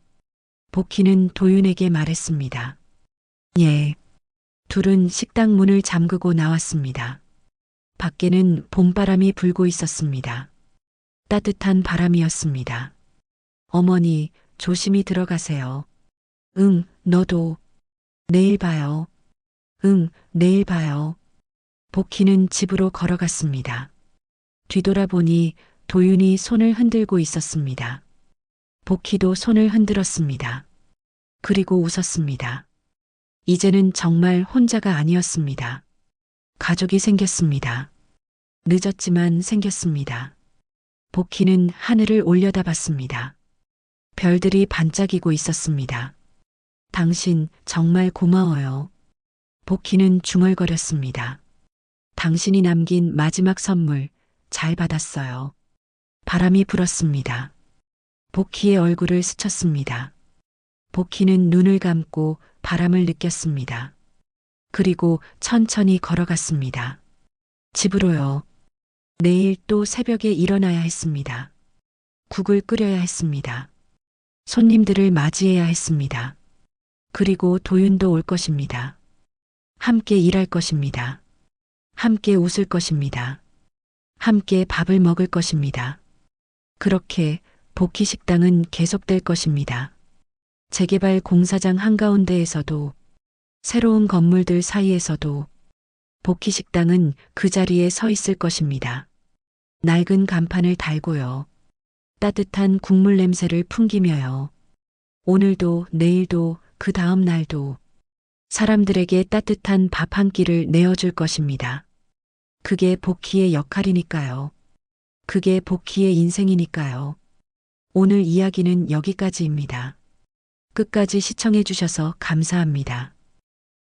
복희는 도윤에게 말했습니다. 예. 둘은 식당 문을 잠그고 나왔습니다. 밖에는 봄바람이 불고 있었습니다. 따뜻한 바람이었습니다. 어머니, 조심히 들어가세요. 응, 너도. 내일 봐요. 응, 내일 봐요. 복희는 집으로 걸어갔습니다. 뒤돌아보니 도윤이 손을 흔들고 있었습니다. 복희도 손을 흔들었습니다. 그리고 웃었습니다. 이제는 정말 혼자가 아니었습니다. 가족이 생겼습니다. 늦었지만 생겼습니다. 복희는 하늘을 올려다봤습니다. 별들이 반짝이고 있었습니다. 당신 정말 고마워요. 복희는 중얼거렸습니다. 당신이 남긴 마지막 선물 잘 받았어요. 바람이 불었습니다. 복희의 얼굴을 스쳤습니다. 복희는 눈을 감고 바람을 느꼈습니다. 그리고 천천히 걸어갔습니다. 집으로요. 내일 또 새벽에 일어나야 했습니다. 국을 끓여야 했습니다. 손님들을 맞이해야 했습니다. 그리고 도윤도 올 것입니다. 함께 일할 것입니다. 함께 웃을 것입니다. 함께 밥을 먹을 것입니다. 그렇게 복희 식당은 계속될 것입니다. 재개발 공사장 한가운데에서도 새로운 건물들 사이에서도 복희 식당은 그 자리에 서 있을 것입니다. 낡은 간판을 달고요. 따뜻한 국물 냄새를 풍기며요. 오늘도 내일도 그 다음 날도 사람들에게 따뜻한 밥 한 끼를 내어줄 것입니다. 그게 복희의 역할이니까요. 그게 복희의 인생이니까요. 오늘 이야기는 여기까지입니다. 끝까지 시청해 주셔서 감사합니다.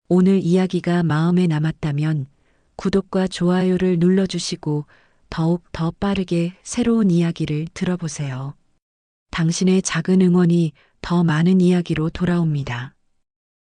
오늘 이야기가 마음에 남았다면 구독과 좋아요를 눌러주시고 더욱 더 빠르게 새로운 이야기를 들어보세요. 당신의 작은 응원이 더 많은 이야기로 돌아옵니다.